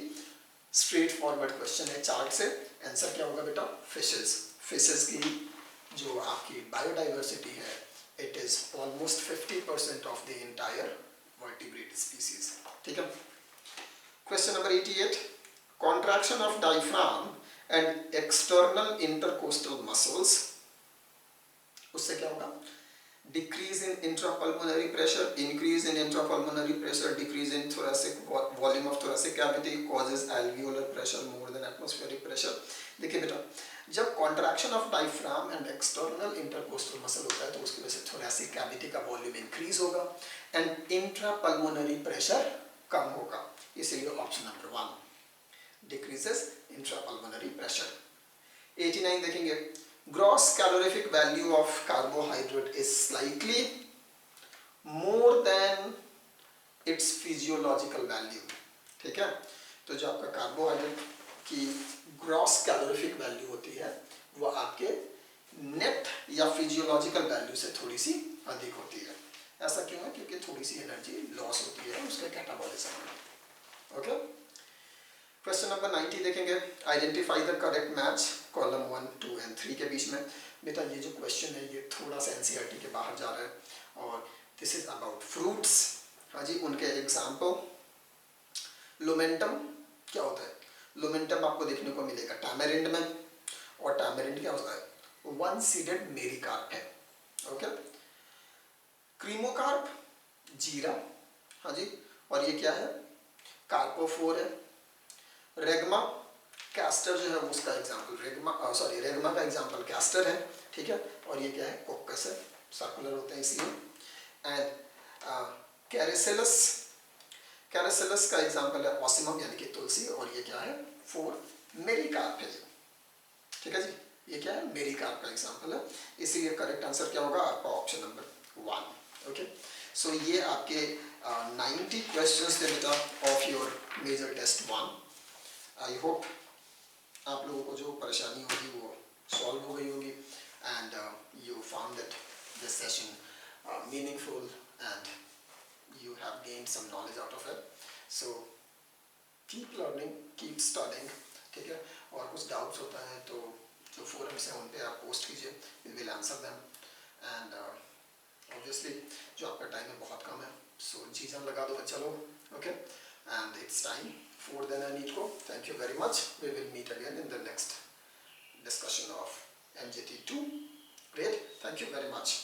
straight forward question है chart से, answer क्या होगा बेटा? फिशेस। फिशेस की जो आपकी बायोडाइवर्सिटी है it is almost 50% of the entire vertebrate species, ठीक है। Question number 88, contraction of diaphragm and external intercostal muscles, उससे क्या होगा? Decrease in intrapulmonary pressure, increase in intrapulmonary pressure, decrease in thoracic volume of thoracic cavity, causes alveolar pressure more than atmospheric pressure. देखिए बेटा, जब contraction of diaphragm and external intercostal muscle होता है तो उसकी वजह से थोरेसिक कैविटी का वॉल्यूम इंक्रीज होगा एंड इंट्रापल्मोनरी प्रेशर कम होगा, इसीलिए option number 1 decreases intrapulmonary pressure. 89 देखेंगे, gross calorific value of carbohydrate is slightly more than it's physiological value. ठीक है, तो जो आपका कार्बोहाइड्रेट की ग्रॉस कैलोरीफिक वैल्यू होती है वो आपके नेट या फिजियोलॉजिकल वैल्यू से थोड़ी सी अधिक होती है। ऐसा क्यों है? क्योंकि थोड़ी सी एनर्जी लॉस होती है उसके कैटाबॉलिज्म में। ओके, क्वेश्चन नंबर 90 देखेंगे, identify the correct match column 1, 2 and 3 के बीच में। बेटा ये जो क्वेश्चन है ये थोड़ा सा एनसीईआरटी के बाहर जा रहा है और दिस इज अबाउट फ्रूट्स। हाँ जी, उनके एग्जाम्पल। लुमेंटम क्या होता है? लुमेंटम आपको देखने को मिलेगा टैमेरिंड में, और टैमेरिंड क्या होता है? वन सीडेड मेरीकार्प है। ओके, क्रीमोकार्प जीरा, हाँ जी, और ये क्या है? कार्पोफोर है। रेगमा कैस्टर जो है उसका एग्जाम्पल रेगमा का एग्जाम्पल कैस्टर है। ठीक है, और ये क्या है? कोकस है, सर्कुलर होते हैं इसलिए। एंड कैरेसेलस, कैरेसेलस का एग्जाम्पल है ऑसिमम यानी कि तुलसी, और ये क्या है? फोर मेरीकार्प है। ठीक है जी, ये क्या है? मेरीकार्प का एग्जाम्पल है, इसीलिए करेक्ट आंसर क्या होगा आपका? Option number 1। ओके, सो ये आपके 90 क्वेश्चंस थे बेटा of your major test 1। I hope आप लोगों को जो परेशानी होगी वो सॉल्व हो गई होगी and you found that this session meaningful and you have gained some knowledge out of it. So keep learning, keep studying. ठीक है, और कुछ डाउट्स होता है तो जो फोरम्स हैं उन पे आप पोस्ट कीजिए, we will answer them. And obviously जो आपका टाइम है बहुत कम है, so जी जान लगा दो बच्चा लोग। Okay, and it's time for then I need to go. Thank you very much. We will meet again in the next discussion of MJT 2. Great, thank you very much.